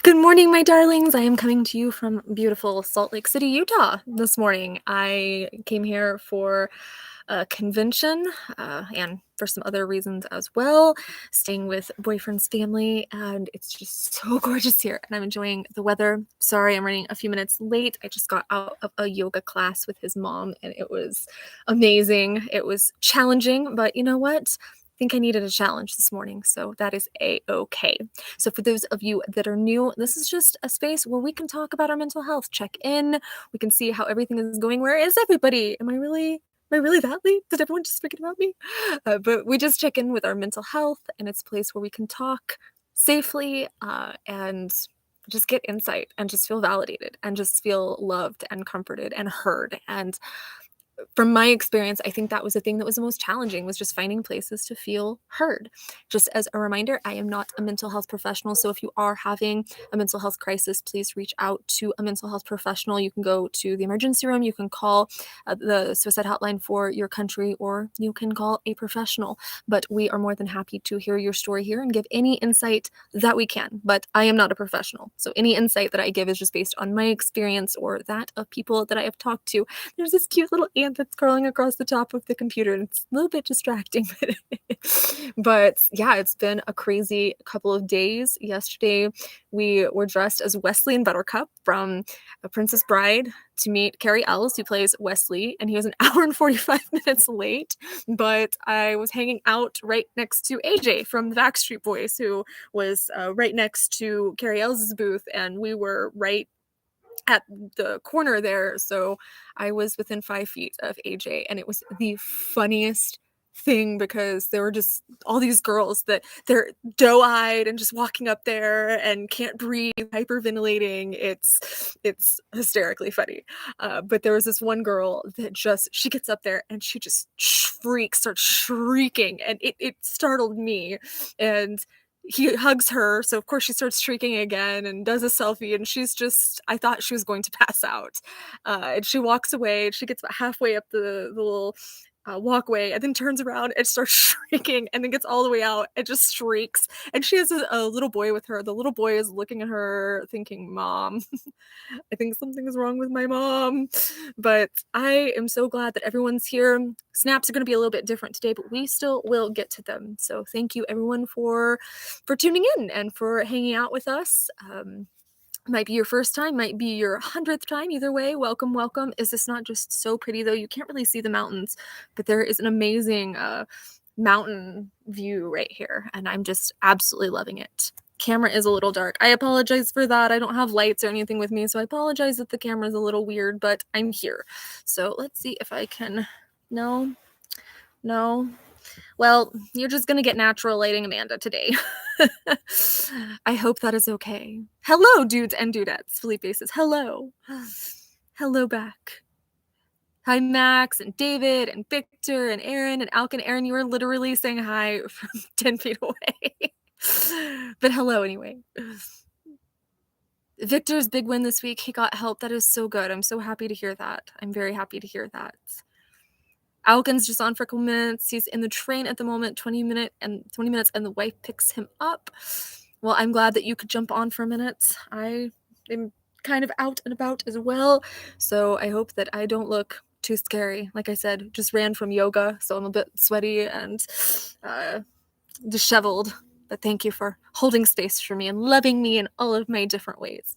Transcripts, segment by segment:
Good morning, my darlings. I am coming to you from beautiful Salt Lake City, Utah this morning. I came here for a convention and for some other reasons as well, staying with boyfriend's family, and it's just so gorgeous here, and I'm enjoying the weather. Sorry, I'm running a few minutes late. I just got out of a yoga class with his mom, and it was amazing. It was challenging, but you know what? I think I needed a challenge this morning, so that is a-okay. So for those of you that are new, this is just a space where we can talk about our mental health, check in, we can see how everything is going. Where is everybody? Am I really that late? Did everyone just forget about me? But we just check in with our mental health, and it's a place where we can talk safely and just get insight and just feel validated and just feel loved and comforted and heard. And from my experience, I think that was the thing that was the most challenging, was just finding places to feel heard. Just as a reminder, I am not a mental health professional. So if you are having a mental health crisis, please reach out to a mental health professional. You can go to the emergency room. You can call the suicide hotline for your country, or you can call a professional. But we are more than happy to hear your story here and give any insight that we can. But I am not a professional. So any insight that I give is just based on my experience or that of people that I have talked to. There's this cute little ant that's crawling across the top of the computer, and it's a little bit distracting. But yeah, it's been a crazy couple of days. Yesterday, we were dressed as Wesley and Buttercup from A Princess Bride to meet Carrie Ells, who plays Wesley, and he was an hour and 45 minutes late. But I was hanging out right next to AJ from the Backstreet Boys, who was right next to Carrie Ells' booth, and we were right at the corner there, so I was within 5 feet of AJ, and it was the funniest thing because there were just all these girls that they're doe-eyed and just walking up there and can't breathe, hyperventilating. It's hysterically funny. But there was this one girl that she gets up there and she just starts shrieking, and it startled me. And he hugs her, so of course she starts shrieking again and does a selfie, and I thought she was going to pass out. And she walks away, and she gets about halfway up the little walkway, and then turns around and starts shrieking, and then gets all the way out and just shrieks. And she has a little boy with her. The little boy is looking at her thinking, Mom, I think something is wrong with my mom. But I am so glad that everyone's here. Snaps are going to be a little bit different today, but we still will get to them. So thank you everyone for tuning in and for hanging out with us. Might be your first time, might be your 100th time. Either way, welcome, welcome. Is this not just so pretty, though? You can't really see the mountains, but there is an amazing mountain view right here, and I'm just absolutely loving it. Camera is a little dark. I apologize for that. I don't have lights or anything with me, so I apologize if the camera is a little weird, but I'm here. So let's see if I can... No. Well, you're just gonna get natural lighting, Amanda, today. I hope that is okay. Hello, dudes and dudettes. Felipe says, hello. Hello back. Hi, Max and David and Victor and Aaron and Alkin. Aaron, you were literally saying hi from 10 feet away. But hello anyway. Victor's big win this week. He got help. That is so good. I'm so happy to hear that. I'm very happy to hear that. Alkin's just on for a couple minutes. He's in the train at the moment, 20 minutes, and the wife picks him up. Well, I'm glad that you could jump on for a minute. I am kind of out and about as well, so I hope that I don't look too scary. Like I said, just ran from yoga, so I'm a bit sweaty and disheveled. But thank you for holding space for me and loving me in all of my different ways.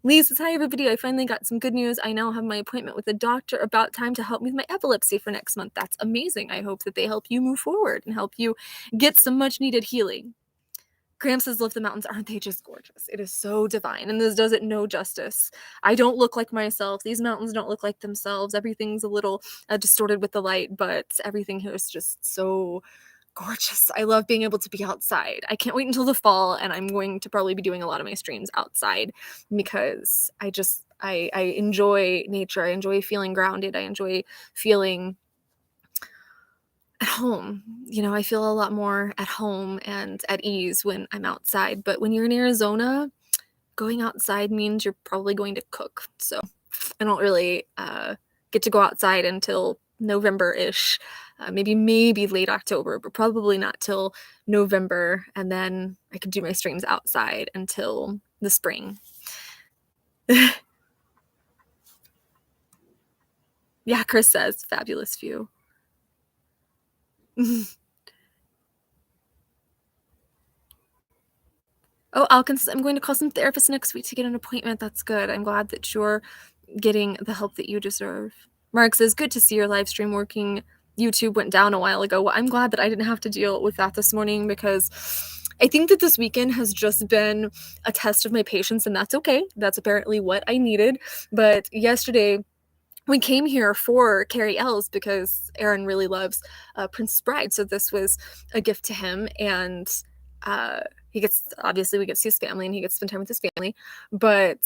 Lee says, hi everybody, I finally got some good news. I now have my appointment with a doctor about time to help me with my epilepsy for next month. That's amazing. I hope that they help you move forward and help you get some much needed healing. Graham says, love the mountains. Aren't they just gorgeous? It is so divine, and this does it no justice. I don't look like myself. These mountains don't look like themselves. Everything's a little distorted with the light, but everything here is just so gorgeous. I love being able to be outside. I can't wait until the fall, and I'm going to probably be doing a lot of my streams outside because I enjoy nature. I enjoy feeling grounded. I enjoy feeling at home. I feel a lot more at home and at ease when I'm outside. But when you're in Arizona, going outside means you're probably going to cook. So I don't really get to go outside until November-ish. maybe late October, but probably not till November, and then I could do my streams outside until the spring. Yeah, Chris says, fabulous view. Oh, I'm going to call some therapists next week to get an appointment. That's good. I'm glad that you're getting the help that you deserve. Mark says, good to see your live stream working. YouTube went down a while ago. Well, I'm glad that I didn't have to deal with that this morning because I think that this weekend has just been a test of my patience, and that's okay. That's apparently what I needed. But yesterday, we came here for Carrie Ells because Aaron really loves Princess Bride. So this was a gift to him. And he gets, obviously, we get to see his family and he gets to spend time with his family. But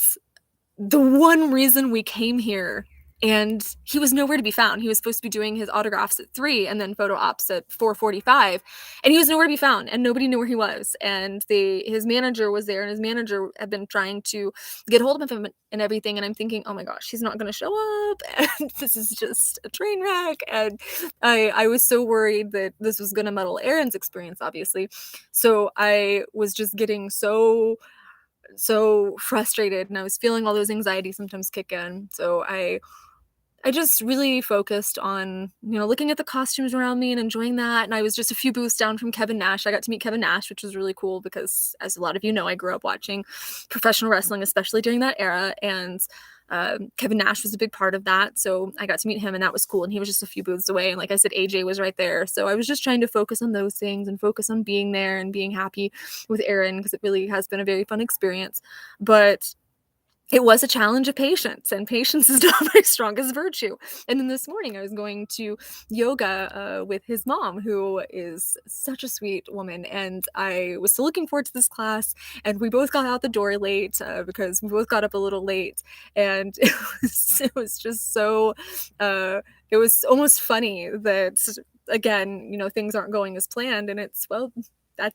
the one reason we came here, and he was nowhere to be found. He was supposed to be doing his autographs at 3 and then photo ops at 4:45, and he was nowhere to be found, and nobody knew where he was. And his manager was there, and his manager had been trying to get hold of him and everything. And I'm thinking, oh my gosh, he's not going to show up, and this is just a train wreck. And I was so worried that this was going to muddle Aaron's experience, obviously. So I was just getting so frustrated, and I was feeling all those anxieties sometimes kick in. So I just really focused on, looking at the costumes around me and enjoying that. And I was just a few booths down from Kevin Nash. I got to meet Kevin Nash, which was really cool because, as a lot of you know, I grew up watching professional wrestling, especially during that era. And Kevin Nash was a big part of that. So I got to meet him, and that was cool. And he was just a few booths away. And like I said, AJ was right there. So I was just trying to focus on those things and focus on being there and being happy with Aaron, because it really has been a very fun experience. But it was a challenge of patience, and patience is not my strongest virtue. And then this morning I was going to yoga with his mom, who is such a sweet woman, and I was so looking forward to this class. And we both got out the door late because we both got up a little late, and it was just so it was almost funny that, again, things aren't going as planned, and that's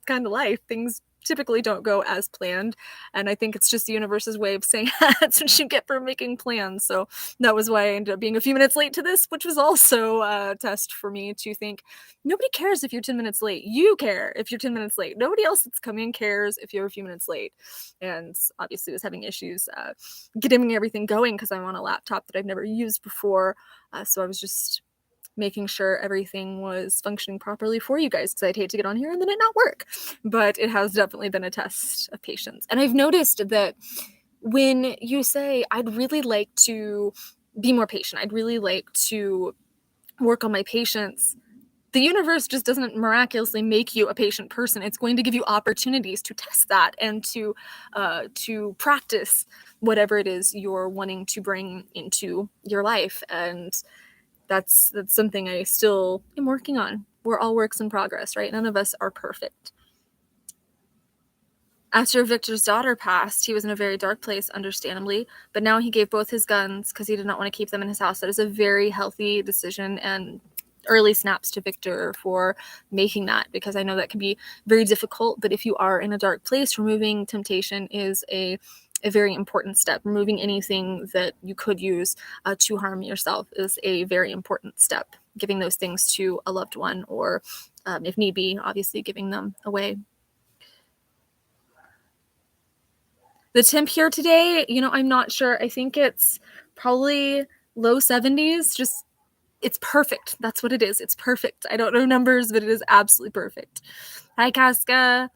kind of life. Things typically don't go as planned, and I think it's just the universe's way of saying that's what you get for making plans. So that was why I ended up being a few minutes late to this, which was also a test for me to think nobody cares if you're 10 minutes late. You care if you're 10 minutes late. Nobody else that's coming cares if you're a few minutes late. And obviously was having issues getting everything going because I'm on a laptop that I've never used before, so I was just making sure everything was functioning properly for you guys, because I'd hate to get on here and then it not work. But it has definitely been a test of patience. And I've noticed that when you say, I'd really like to be more patient, I'd really like to work on my patience, the universe just doesn't miraculously make you a patient person. It's going to give you opportunities to test that and to practice whatever it is you're wanting to bring into your life. And that's something I still am working on. We're all works in progress, right? None of us are perfect. After Victor's daughter passed, he was in a very dark place, understandably, but now he gave both his guns because he did not want to keep them in his house. That is a very healthy decision, and early snaps to Victor for making that, because I know that can be very difficult. But if you are in a dark place, removing temptation is a very important step. Removing anything that you could use to harm yourself is a very important step. Giving those things to a loved one, or if need be, obviously giving them away. The temp here today, I'm not sure. I think it's probably low 70s. Just, it's perfect. That's what it is. It's perfect. I don't know numbers, but it is absolutely perfect. Hi, Casca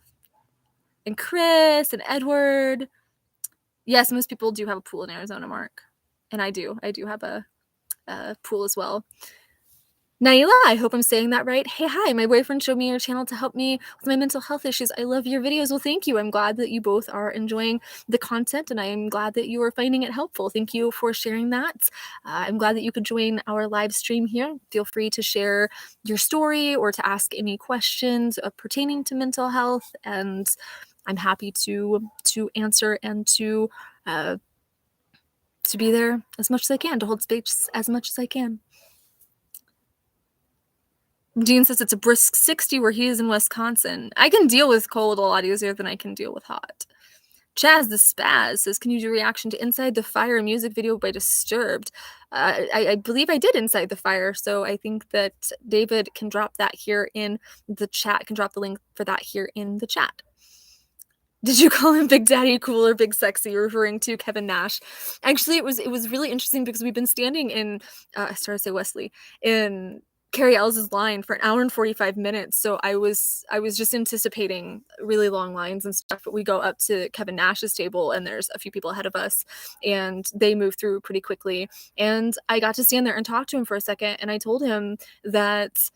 and Chris and Edward. Yes, most people do have a pool in Arizona, Mark. And I do. I do have a pool as well. Naila, I hope I'm saying that right. Hey, hi, my boyfriend showed me your channel to help me with my mental health issues. I love your videos. Well, thank you. I'm glad that you both are enjoying the content, and I am glad that you are finding it helpful. Thank you for sharing that. I'm glad that you could join our live stream here. Feel free to share your story or to ask any questions pertaining to mental health, and I'm happy to answer and to be there as much as I can, to hold space as much as I can. Dean says it's a brisk 60 where he is in Wisconsin. I can deal with cold a lot easier than I can deal with hot. Chaz the Spaz says, "Can you do reaction to Inside the Fire music video by Disturbed?" I believe I did Inside the Fire, so I think that David can drop that here in the chat, can drop the link for that here in the chat. Did you call him Big Daddy Cool or Big Sexy, referring to Kevin Nash? Actually, it was really interesting because we've been standing in, I started to say Wesley, in Carrie Ellis's line for an hour and 45 minutes, so I was just anticipating really long lines and stuff, but we go up to Kevin Nash's table, and there's a few people ahead of us, and they move through pretty quickly, and I got to stand there and talk to him for a second, and I told him that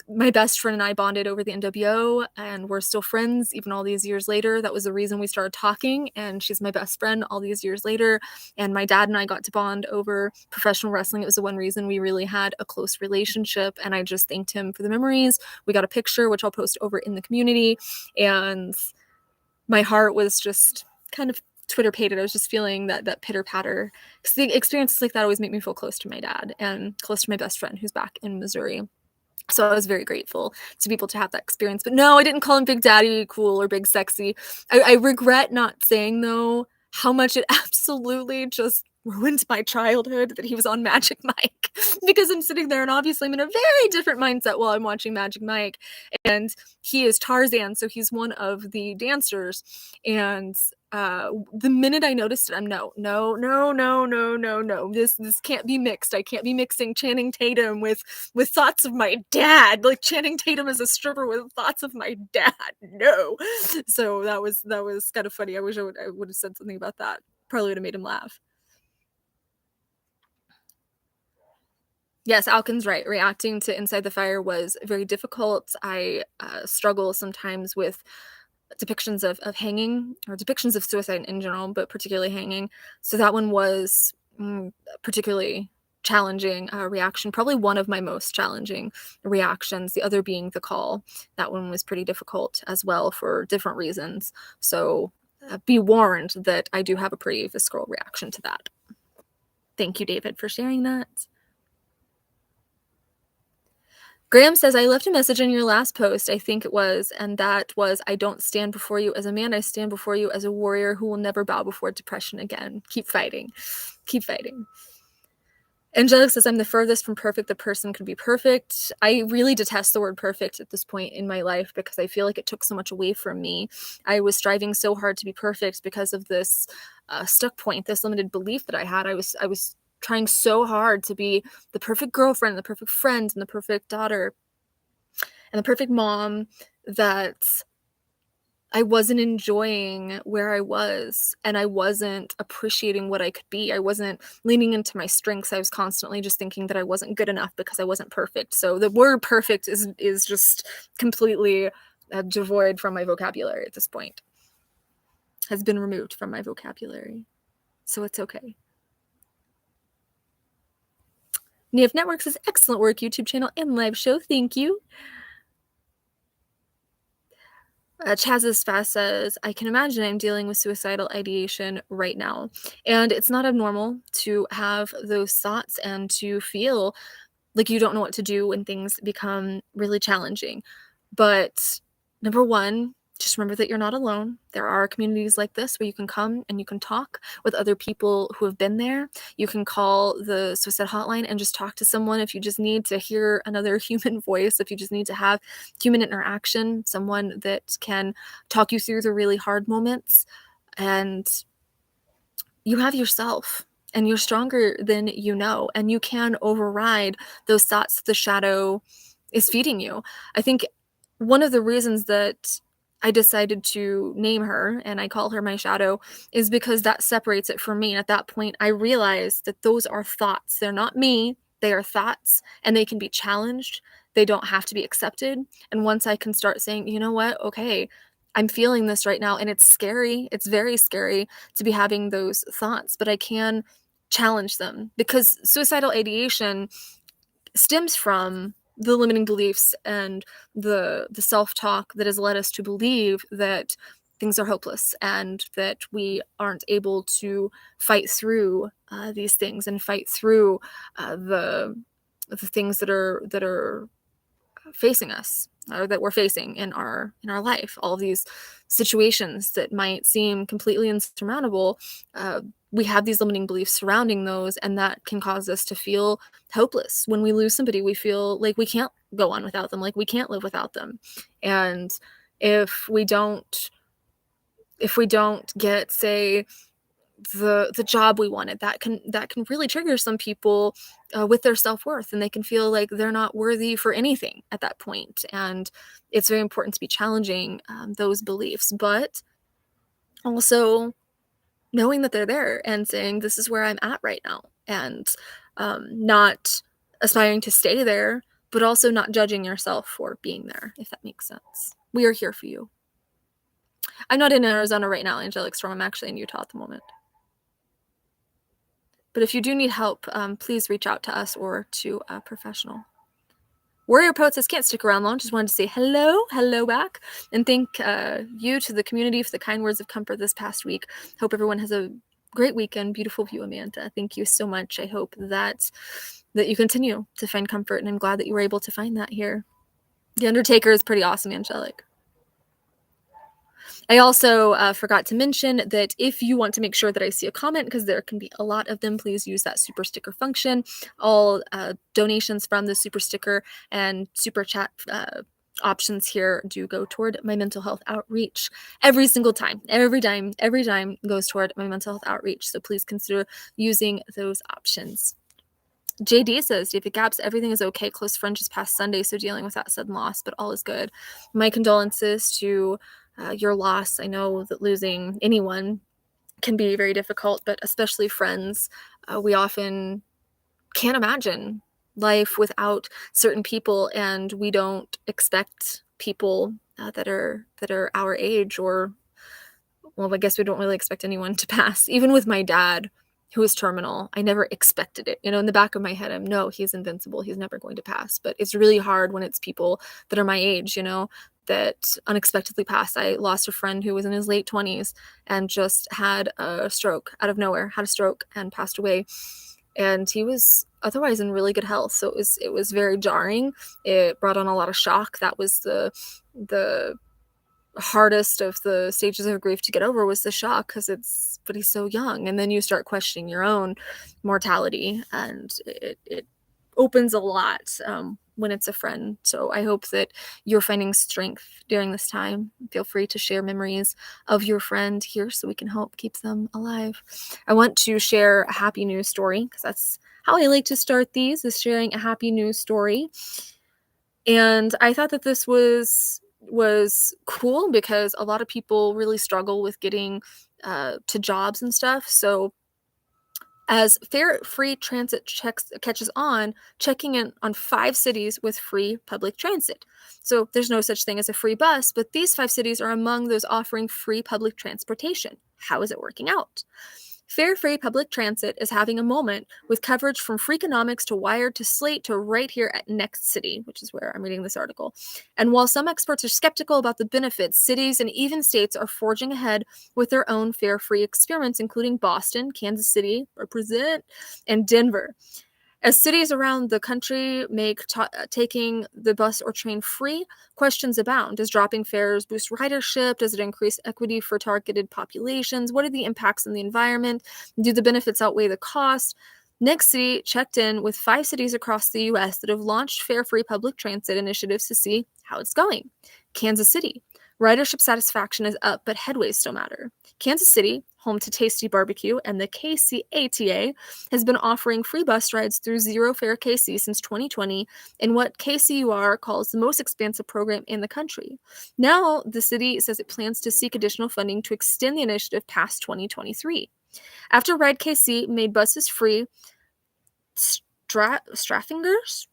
my best friend and I bonded over the NWO, and we're still friends even all these years later. That was the reason we started talking, and she's my best friend all these years later. And my dad and I got to bond over professional wrestling. It was the one reason we really had a close relationship, and I just thanked him for the memories. We got a picture, which I'll post over in the community, and my heart was just kind of Twitter pated. I was just feeling that pitter patter, because the experiences like that always make me feel close to my dad and close to my best friend who's back in Missouri. So I was very grateful to be able to have that experience. But no, I didn't call him Big Daddy Cool or Big Sexy. I regret not saying, though, how much it absolutely just ruined my childhood that he was on Magic Mike. Because I'm sitting there and obviously I'm in a very different mindset while I'm watching Magic Mike. And he is Tarzan, so he's one of the dancers. And the minute I noticed it, I'm no. This can't be mixed. I can't be mixing Channing Tatum with thoughts of my dad. Like Channing Tatum as a stripper with thoughts of my dad. No. So that was kind of funny. I wish I would have said something about that. Probably would have made him laugh. Yes, Alkin's right. Reacting to Inside the Fire was very difficult. I struggle sometimes with depictions of hanging or depictions of suicide in general, but particularly hanging. So that one was particularly challenging reaction, probably one of my most challenging reactions, the other being the call. That one was pretty difficult as well for different reasons. So be warned that I do have a pretty visceral reaction to that. Thank you, David, for sharing that. Graham says, "I left a message in your last post, I think it was, and that was, I don't stand before you as a man, I stand before you as a warrior who will never bow before depression again. Keep fighting. Keep fighting." Angelic says, "I'm the furthest from perfect the person could be perfect." I really detest the word perfect at this point in my life because I feel like it took so much away from me. I was striving so hard to be perfect because of this stuck point, this limited belief that I had. I was trying so hard to be the perfect girlfriend, the perfect friend, and the perfect daughter, and the perfect mom that I wasn't enjoying where I was, and I wasn't appreciating what I could be. I wasn't leaning into my strengths. I was constantly just thinking that I wasn't good enough because I wasn't perfect. So the word perfect is just completely devoid from my vocabulary at this point. Has been removed from my vocabulary. So it's okay. NIF Networks is excellent work, YouTube channel and live show. Thank you. Chaz's Fast says, "I can imagine I'm dealing with suicidal ideation right now. And it's not abnormal to have those thoughts and to feel like you don't know what to do when things become really challenging. But number one, just remember that you're not alone. There are communities like this where you can come and you can talk with other people who have been there. You can call the suicide hotline and just talk to someone if you just need to hear another human voice, if you just need to have human interaction, someone that can talk you through the really hard moments. And you have yourself, and you're stronger than you know, and you can override those thoughts the shadow is feeding you. I think one of the reasons that I decided to name her and I call her my shadow is because that separates it from me. And at that point, I realized that those are thoughts. They're not me, they are thoughts, and they can be challenged. They don't have to be accepted. And once I can start saying, you know what, okay, I'm feeling this right now, and it's scary. It's very scary to be having those thoughts, but I can challenge them because suicidal ideation stems from the limiting beliefs and the self-talk that has led us to believe that things are hopeless and that we aren't able to fight through these things and fight through the things that are facing us, or that we're facing in our life. All of these situations that might seem completely insurmountable, uh, we have these limiting beliefs surrounding those, and that can cause us to feel hopeless. When we lose somebody, we feel like we can't go on without them, like we can't live without them. And if we don't get, say, the job we wanted, that can really trigger some people with their self-worth, and they can feel like they're not worthy for anything at that point. And it's very important to be challenging those beliefs, but also knowing that they're there and saying, this is where I'm at right now, and not aspiring to stay there, but also not judging yourself for being there, if that makes sense. We are here for you. I'm not in Arizona right now, Angelic Storm. I'm actually in Utah at the moment. But if you do need help, please reach out to us or to a professional. Warrior Poet says, can't stick around long. Just wanted to say hello back, and thank you to the community for the kind words of comfort this past week. Hope everyone has a great weekend. Beautiful view, Amanda. Thank you so much. I hope that you continue to find comfort, and I'm glad that you were able to find that here. The Undertaker is pretty awesome, Angelic. I also forgot to mention that if you want to make sure that I see a comment, because there can be a lot of them, please use that super sticker function. All donations from the super sticker and super chat options here do go toward my mental health outreach every single time. Every dime goes toward my mental health outreach. So please consider using those options. JD says, David Gaps, everything is okay. Close friend just passed Sunday, so dealing with that sudden loss, but all is good. My condolences to your loss. I know that losing anyone can be very difficult, but especially friends. We often can't imagine life without certain people, and we don't expect people that are our age, or, well, I guess we don't really expect anyone to pass. Even with my dad, who is terminal, I never expected it. In the back of my head, no, he's invincible. He's never going to pass. But it's really hard when it's people that are my age, that unexpectedly pass. I lost a friend who was in his late 20s and just had a stroke out of nowhere, had a stroke and passed away. And he was otherwise in really good health. So it was very jarring. It brought on a lot of shock. That was the hardest of the stages of grief to get over, was the shock, but he's so young, and then you start questioning your own mortality, and it opens a lot when it's a friend. So I hope that you're finding strength during this time. Feel free to share memories of your friend here so we can help keep them alive. I want to share a happy news story, because that's how I like to start these, is sharing a happy news story. And I thought that this was cool, because a lot of people really struggle with getting to jobs and stuff. So as fare-free transit catches on, checking in on 5 cities with free public transit. So there's no such thing as a free bus, but these 5 cities are among those offering free public transportation. How is it working out? Fare-free public transit is having a moment, with coverage from Freakonomics to Wired to Slate to right here at Next City, which is where I'm reading this article. And while some experts are skeptical about the benefits, cities and even states are forging ahead with their own fare-free experiments, including Boston, Kansas City, represent, and Denver. As cities around the country make taking the bus or train free, questions abound. Does dropping fares boost ridership? Does it increase equity for targeted populations? What are the impacts on the environment? Do the benefits outweigh the cost? Next City checked in with 5 cities across the U.S. that have launched fare-free public transit initiatives to see how it's going. Kansas City. Ridership satisfaction is up, but headways still matter. Kansas City, home to Tasty Barbecue and the KCATA, has been offering free bus rides through Zero Fare KC since 2020 in what KCUR calls the most expansive program in the country. Now, the city says it plans to seek additional funding to extend the initiative past 2023. After Ride KC made buses free, Straffingers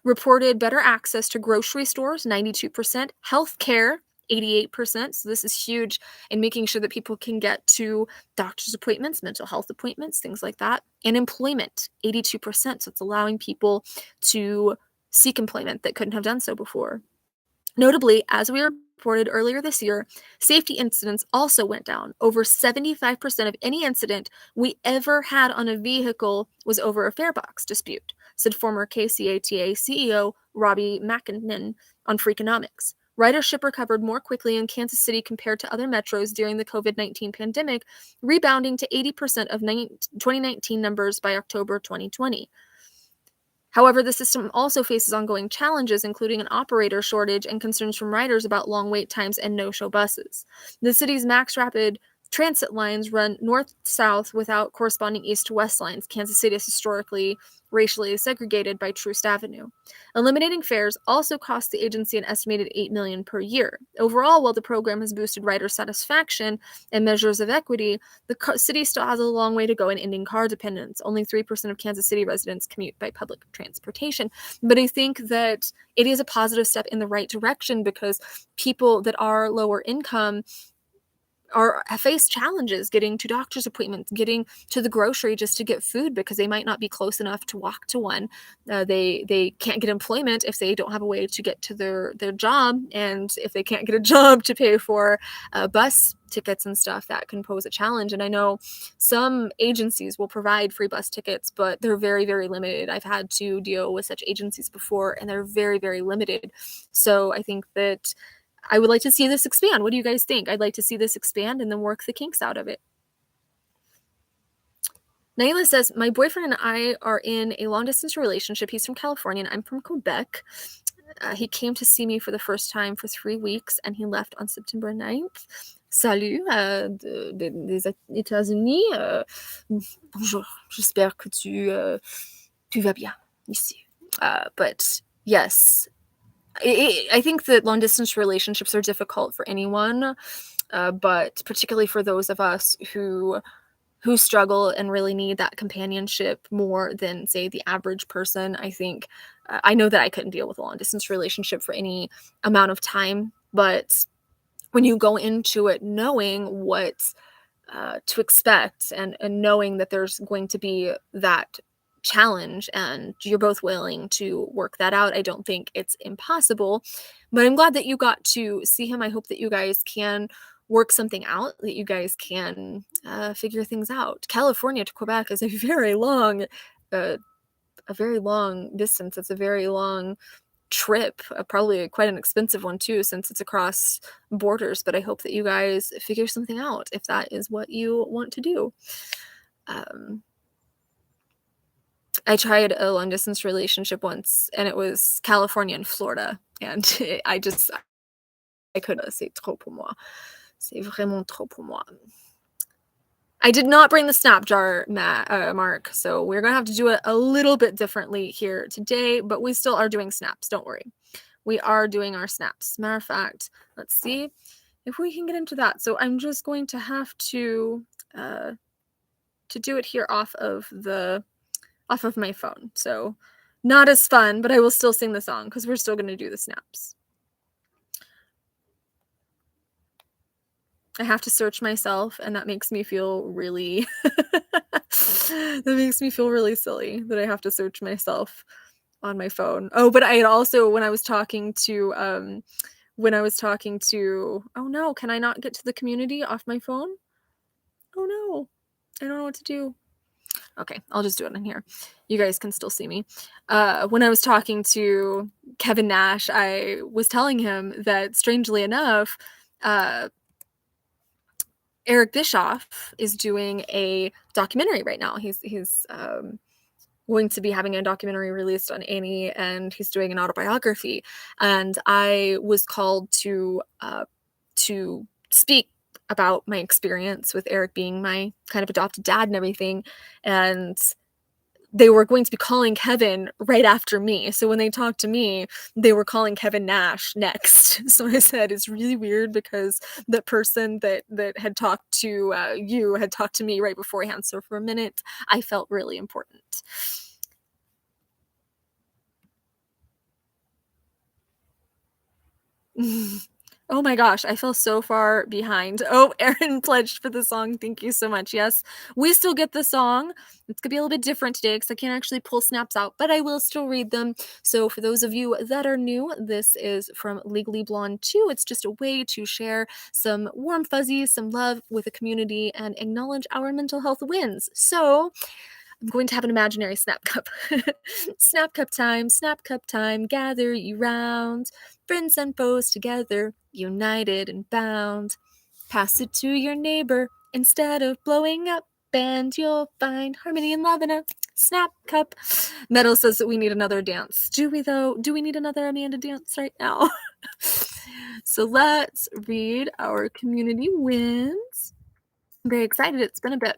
reported better access to grocery stores, 92%, healthcare, 88%. So this is huge in making sure that people can get to doctor's appointments, mental health appointments, things like that. And employment, 82%. So it's allowing people to seek employment that couldn't have done so before. Notably, as we reported earlier this year, safety incidents also went down. Over 75% of any incident we ever had on a vehicle was over a fare box dispute, said former KCATA CEO Robbie McKinnon on Freakonomics. Ridership recovered more quickly in Kansas City compared to other metros during the COVID-19 pandemic, rebounding to 80% of 2019 numbers by October 2020. However, the system also faces ongoing challenges, including an operator shortage and concerns from riders about long wait times and no-show buses. The city's max rapid transit lines run north-south without corresponding east-to-west lines. Kansas City is historically racially segregated by Troost Avenue. Eliminating fares also cost the agency an estimated $8 million per year. Overall, while the program has boosted rider satisfaction and measures of equity, the city still has a long way to go in ending car dependence. Only 3% of Kansas City residents commute by public transportation. But I think that it is a positive step in the right direction because people that are lower income face challenges getting to doctor's appointments, getting to the grocery just to get food because they might not be close enough to walk to one. They can't get employment if they don't have a way to get to their job, and if they can't get a job to pay for bus tickets and stuff, that can pose a challenge. And I know some agencies will provide free bus tickets, but they're very, very limited. I've had to deal with such agencies before, and they're very, very limited. So I think that I would like to see this expand. What do you guys think? I'd like to see this expand and then work the kinks out of it. Naila says, my boyfriend and I are in a long distance relationship. He's from California and I'm from Quebec. He came to see me for the first time for 3 weeks and he left on September 9th. Salut des États-Unis. Bonjour. J'espère que tu vas bien ici. But yes, I think that long distance relationships are difficult for anyone, but particularly for those of us who struggle and really need that companionship more than, say, the average person. I think I know that I couldn't deal with a long distance relationship for any amount of time, but when you go into it knowing what to expect and knowing that there's going to be that challenge and you're both willing to work that out, I don't think it's impossible. But I'm glad that you got to see him. I hope that you guys can work something out, that you guys can figure things out. California to Quebec is uh, a very long distance. It's a very long trip, probably quite an expensive one too, since it's across borders. But I hope that you guys figure something out if that is what you want to do. I tried a long distance relationship once, and it was California and Florida, and I couldn't. C'est trop pour moi. C'est vraiment trop pour moi. I did not bring the snap jar, Mark, so we're gonna have to do it a little bit differently here today, but we still are doing snaps, don't worry. We are doing our snaps. Matter of fact, let's see if we can get into that. So I'm just going to have to do it here off of my phone. So not as fun, but I will still sing the song because we're still gonna do the snaps. I have to search myself, and that makes me feel really that makes me feel really silly that I have to search myself on my phone. Oh, but I had also when I was talking to oh no, can I not get to the community off my phone? Oh no. I don't know what to do. Okay, I'll just do it in here. You guys can still see me. When I was talking to Kevin Nash, I was telling him that strangely enough, Eric Bischoff is doing a documentary right now. He's going to be having a documentary released on Annie, and he's doing an autobiography. And I was called to speak about my experience with Eric being my kind of adopted dad and everything. And they were going to be calling Kevin right after me. So when they talked to me, they were calling Kevin Nash next. So I said, it's really weird because the person that had talked to you had talked to me right beforehand. So for a minute, I felt really important. Oh my gosh, I feel so far behind. Oh, Erin pledged for the song. Thank you so much. Yes, we still get the song. It's gonna be a little bit different today because I can't actually pull snaps out, but I will still read them. So for those of you that are new, this is from Legally Blonde 2. It's just a way to share some warm fuzzies, some love with the community, and acknowledge our mental health wins. So I'm going to have an imaginary snap cup. Snap cup time, gather you round. Friends and foes together, united and bound. Pass it to your neighbor instead of blowing up, and you'll find harmony and love in a snap cup. Meadow says that we need another dance. Do we, though? Do we need another Amanda dance right now? So let's read our community wins. I'm very excited. It's been a bit.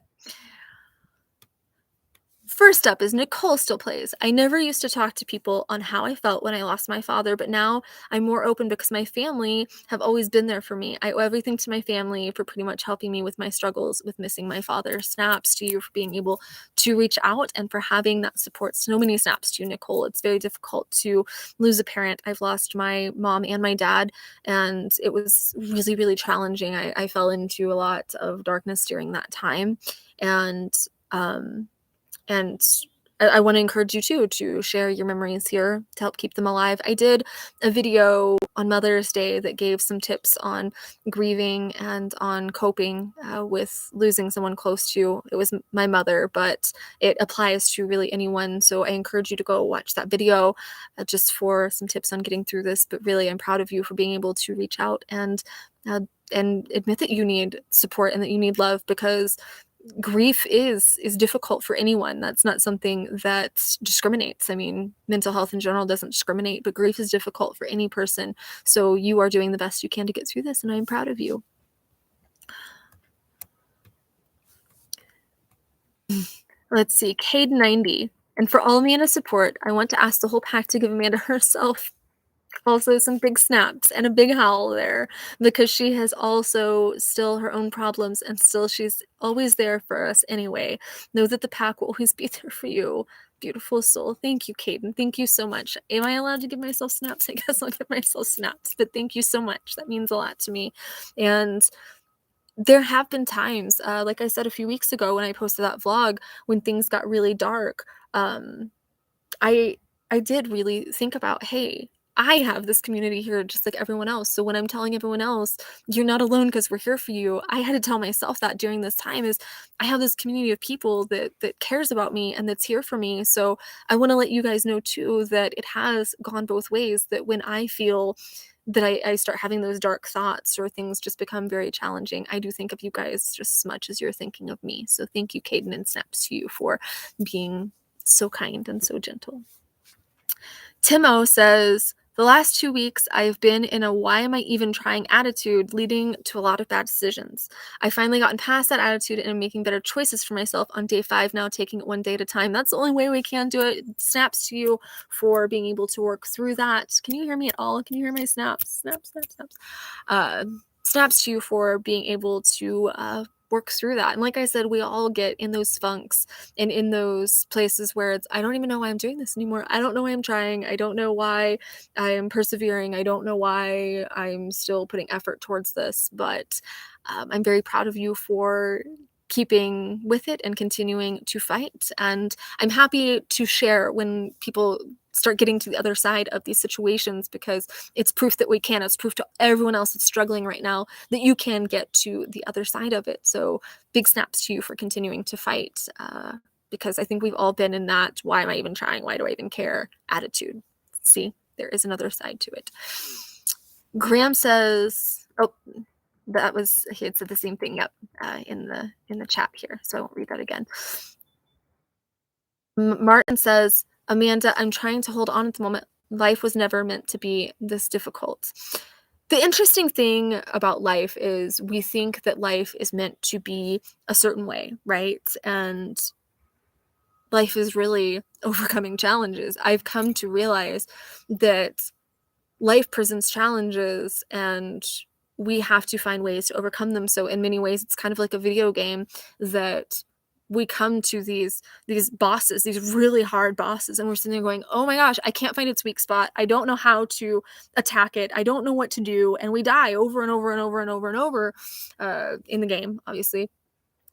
First up is Nicole still plays. I never used to talk to people on how I felt when I lost my father, but now I'm more open because my family have always been there for me. I owe everything to my family for pretty much helping me with my struggles with missing my father. Snaps to you for being able to reach out and for having that support. So many snaps to you, Nicole. It's very difficult to lose a parent. I've lost my mom and my dad, and it was really, really challenging. I fell into a lot of darkness during that time. And I want to encourage you too to share your memories here to help keep them alive. I did a video on Mother's Day that gave some tips on grieving and on coping with losing someone close to you. It was my mother, but it applies to really anyone. So I encourage you to go watch that video just for some tips on getting through this. But really, I'm proud of you for being able to reach out and admit that you need support and that you need love, because grief is difficult for anyone. That's not something that discriminates. I mean, mental health in general doesn't discriminate, but grief is difficult for any person. So you are doing the best you can to get through this, and I'm proud of you. Let's see, Cade 90. And for all Amanda support, I want to ask the whole pack to give Amanda herself also some big snaps and a big howl there, because she has also still her own problems, and still she's always there for us anyway. Know that the pack will always be there for you. Beautiful soul. Thank you, Caden. Thank you so much. Am I allowed to give myself snaps? I guess I'll give myself snaps, but thank you so much. That means a lot to me. And there have been times, like I said a few weeks ago when I posted that vlog, when things got really dark, I I did really think about, hey, I have this community here just like everyone else. So when I'm telling everyone else, you're not alone because we're here for you, I had to tell myself that during this time is I have this community of people that cares about me and that's here for me. So I want to let you guys know too that it has gone both ways, that when I feel that I start having those dark thoughts or things just become very challenging, I do think of you guys just as much as you're thinking of me. So thank you, Caden, and snaps to you for being so kind and so gentle. Timo says, the last 2 weeks, I've been in a why am I even trying attitude, leading to a lot of bad decisions. I finally gotten past that attitude and am making better choices for myself on day 5 now, taking it one day at a time. That's the only way we can do it. Snaps to you for being able to work through that. Can you hear me at all? Can you hear my snaps? Snaps, snaps, snaps. Snaps to you for being able to work through that. And like I said, we all get in those funks and in those places where it's, I don't even know why I'm doing this anymore. I don't know why I'm trying. I don't know why I am persevering. I don't know why I'm still putting effort towards this, but I'm very proud of you for keeping with it and continuing to fight. And I'm happy to share when people start getting to the other side of these situations, because it's proof that we can. It's proof to everyone else that's struggling right now that you can get to the other side of it. So big snaps to you for continuing to fight, because I think we've all been in that why am I even trying? Why do I even care attitude. See, there is another side to it. Graham says, oh, that was, he had said the same thing, yep, in the chat here, so I won't read that again. Martin says, Amanda, I'm trying to hold on at the moment. Life was never meant to be this difficult. The interesting thing about life is we think that life is meant to be a certain way, right? And life is really overcoming challenges. I've come to realize that life presents challenges and we have to find ways to overcome them. So in many ways, it's kind of like a video game that we come to these bosses, these really hard bosses, and we're sitting there going, oh my gosh, I can't find its weak spot. I don't know how to attack it. I don't know what to do. And we die over and over and over and over and over in the game, obviously.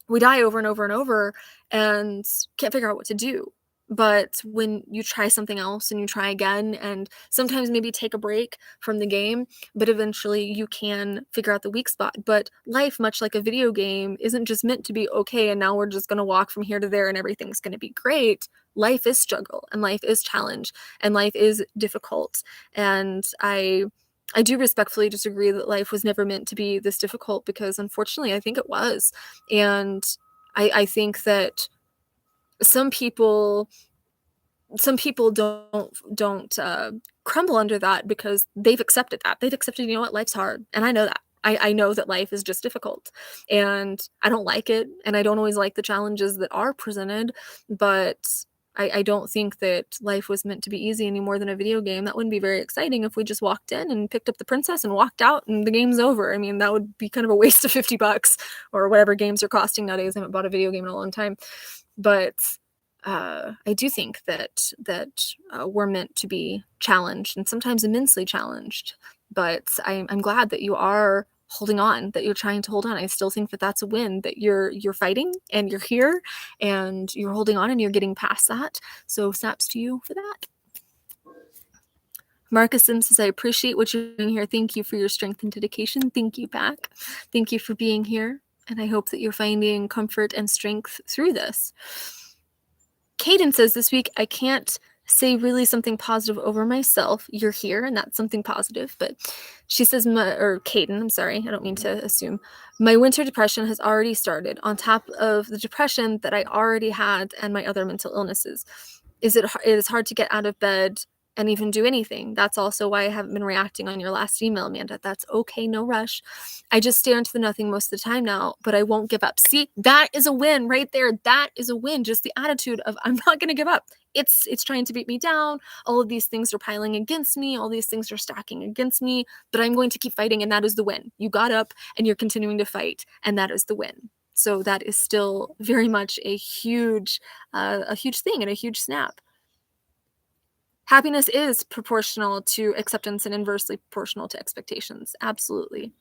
We die over and over and over and can't figure out what to do. But when you try something else and you try again and sometimes maybe take a break from the game, but eventually you can figure out the weak spot. But life, much like a video game, isn't just meant to be okay and now we're just going to walk from here to there and everything's going to be great. Life is struggle and life is challenge and life is difficult. And I do respectfully disagree that life was never meant to be this difficult, because unfortunately I think it was. And I think that some people some people don't crumble under that because they've accepted that. They've accepted, you know what, life's hard, and I know that. I know that life is just difficult, and I don't like it, and I don't always like the challenges that are presented, but I don't think that life was meant to be easy any more than a video game. That wouldn't be very exciting if we just walked in and picked up the princess and walked out and the game's over. I mean, that would be kind of a waste of 50 bucks or whatever games are costing nowadays. I haven't bought a video game in a long time. But I do think that we're meant to be challenged and sometimes immensely challenged. But I'm glad that you are holding on, that you're trying to hold on. I still think that that's a win, that you're fighting and you're here and you're holding on and you're getting past that. So snaps to you for that. Marcus Sims says, I appreciate what you're doing here. Thank you for your strength and dedication. Thank you back. Thank you for being here. And I hope that you're finding comfort and strength through this. Kaden says, this week I can't say really something positive over myself. You're here, and that's something positive. But she says, Kaden, I'm sorry, I don't mean to assume. My winter depression has already started on top of the depression that I already had and my other mental illnesses. It is hard to get out of bed and even do anything. That's also why I haven't been reacting on your last email, Amanda. That's okay, no rush. I just stare into the nothing most of the time now, but I won't give up. See, that is a win right there. That is a win. Just the attitude of I'm not going to give up. It's trying to beat me down. All of these things are piling against me. All these things are stacking against me, but I'm going to keep fighting, and that is the win. You got up and you're continuing to fight, and that is the win. So that is still very much a huge thing and a huge snap. Happiness is proportional to acceptance and inversely proportional to expectations. Absolutely.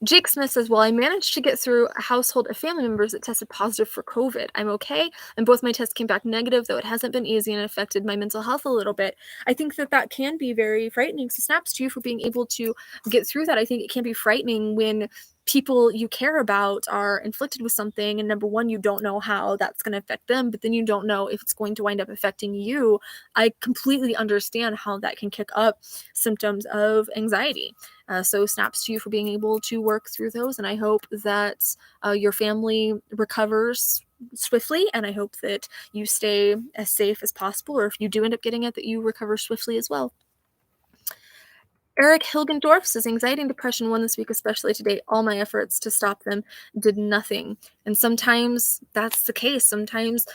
Jake Smith says, well, I managed to get through a household of family members that tested positive for COVID. I'm okay, and both my tests came back negative, though it hasn't been easy and affected my mental health a little bit. I think that can be very frightening. So snaps to you for being able to get through that. I think it can be frightening when people you care about are inflicted with something, and number one, you don't know how that's going to affect them, but then you don't know if it's going to wind up affecting you. I completely understand how that can kick up symptoms of anxiety. So snaps to you for being able to work through those, and I hope that your family recovers swiftly, and I hope that you stay as safe as possible, or if you do end up getting it, that you recover swiftly as well. Eric Hilgendorf says, anxiety and depression won this week, especially today. All my efforts to stop them did nothing. And sometimes that's the case. Sometimes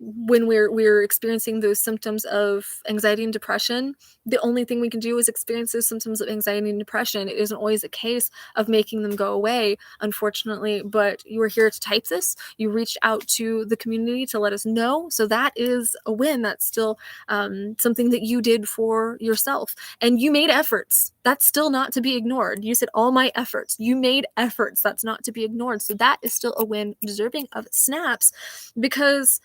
when we're experiencing those symptoms of anxiety and depression, the only thing we can do is experience those symptoms of anxiety and depression. It isn't always a case of making them go away, unfortunately, but you were here to type this. You reached out to the community to let us know. So that is a win. That's still something that you did for yourself, and you made efforts. That's still not to be ignored. You said all my efforts. You made efforts. That's not to be ignored. So that is still a win deserving of snaps, because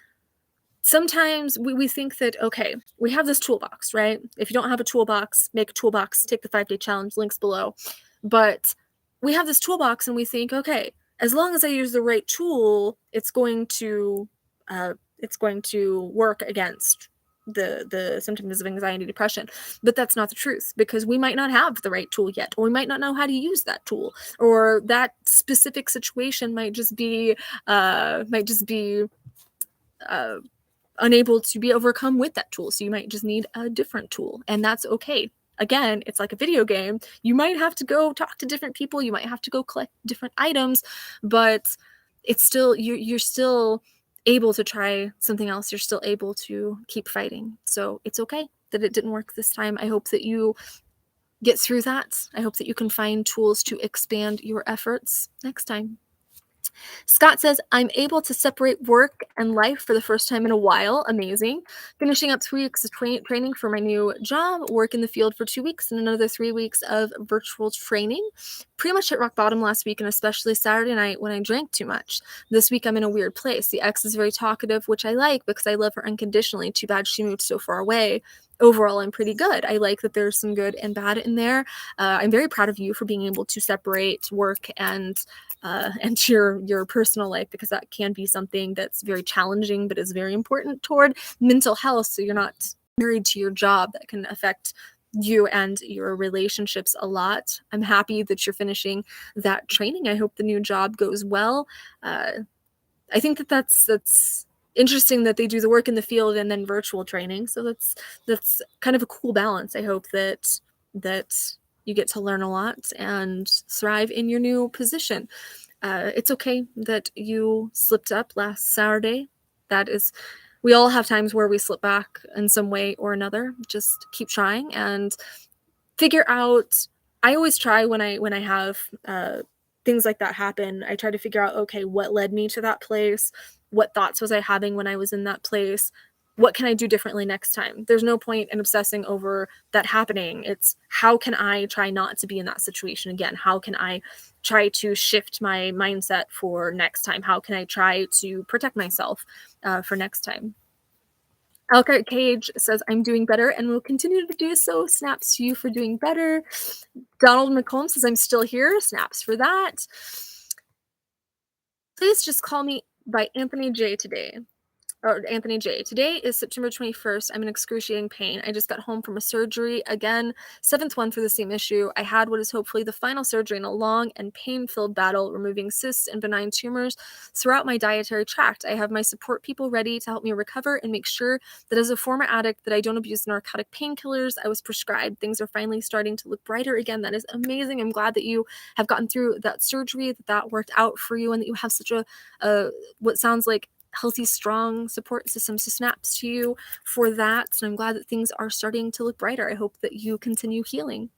sometimes we think that, okay, we have this toolbox, right? If you don't have a toolbox, make a toolbox, take the 5-day challenge, links below. But we have this toolbox and we think, okay, as long as I use the right tool, it's going to work against the symptoms of anxiety, depression. But that's not the truth, because we might not have the right tool yet, or we might not know how to use that tool, or that specific situation might just be unable to be overcome with that tool. So you might just need a different tool, and that's okay. Again, it's like a video game. You might have to go talk to different people. You might have to go collect different items, but it's still, you're still able to try something else. You're still able to keep fighting. So it's okay that it didn't work this time. I hope that you get through that. I hope that you can find tools to expand your efforts next time. Scott says, I'm able to separate work and life for the first time in a while. Amazing. Finishing up 3 weeks of training for my new job, work in the field for 2 weeks, and another 3 weeks of virtual training. Pretty much hit rock bottom last week, and especially Saturday night when I drank too much. This week I'm in a weird place. The ex is very talkative, which I like because I love her unconditionally. Too bad she moved so far away. Overall, I'm pretty good. I like that there's some good and bad in there. I'm very proud of you for being able to separate work and your personal life, because that can be something that's very challenging but is very important toward mental health. So you're not married to your job. That can affect you and your relationships a lot. I'm happy that you're finishing that training. I hope the new job goes well. I think that's interesting that they do the work in the field and then virtual training. So that's kind of a cool balance. I hope that you get to learn a lot and thrive in your new position. It's okay that you slipped up last Saturday. We all have times where we slip back in some way or another. Just keep trying and figure out. I always try when I have things like that happen. I try to figure out, okay, what led me to that place? What thoughts was I having when I was in that place? What can I do differently next time? There's no point in obsessing over that happening. It's how can I try not to be in that situation again? How can I try to shift my mindset for next time? How can I try to protect myself for next time? Elkhart Cage says, I'm doing better and will continue to do so. Snaps to you for doing better. Donald McComb says, I'm still here. Snaps for that. Please just call me by Anthony J today. Or Anthony J. Today is September 21st. I'm in excruciating pain. I just got home from a surgery. Again, seventh one for the same issue. I had what is hopefully the final surgery in a long and pain-filled battle, removing cysts and benign tumors throughout my dietary tract. I have my support people ready to help me recover and make sure that as a former addict that I don't abuse narcotic painkillers I was prescribed. Things are finally starting to look brighter again. That is amazing. I'm glad that you have gotten through that surgery, that worked out for you, and that you have such a what sounds like healthy, strong support system. So snaps to you for that. And I'm glad that things are starting to look brighter. I hope that you continue healing.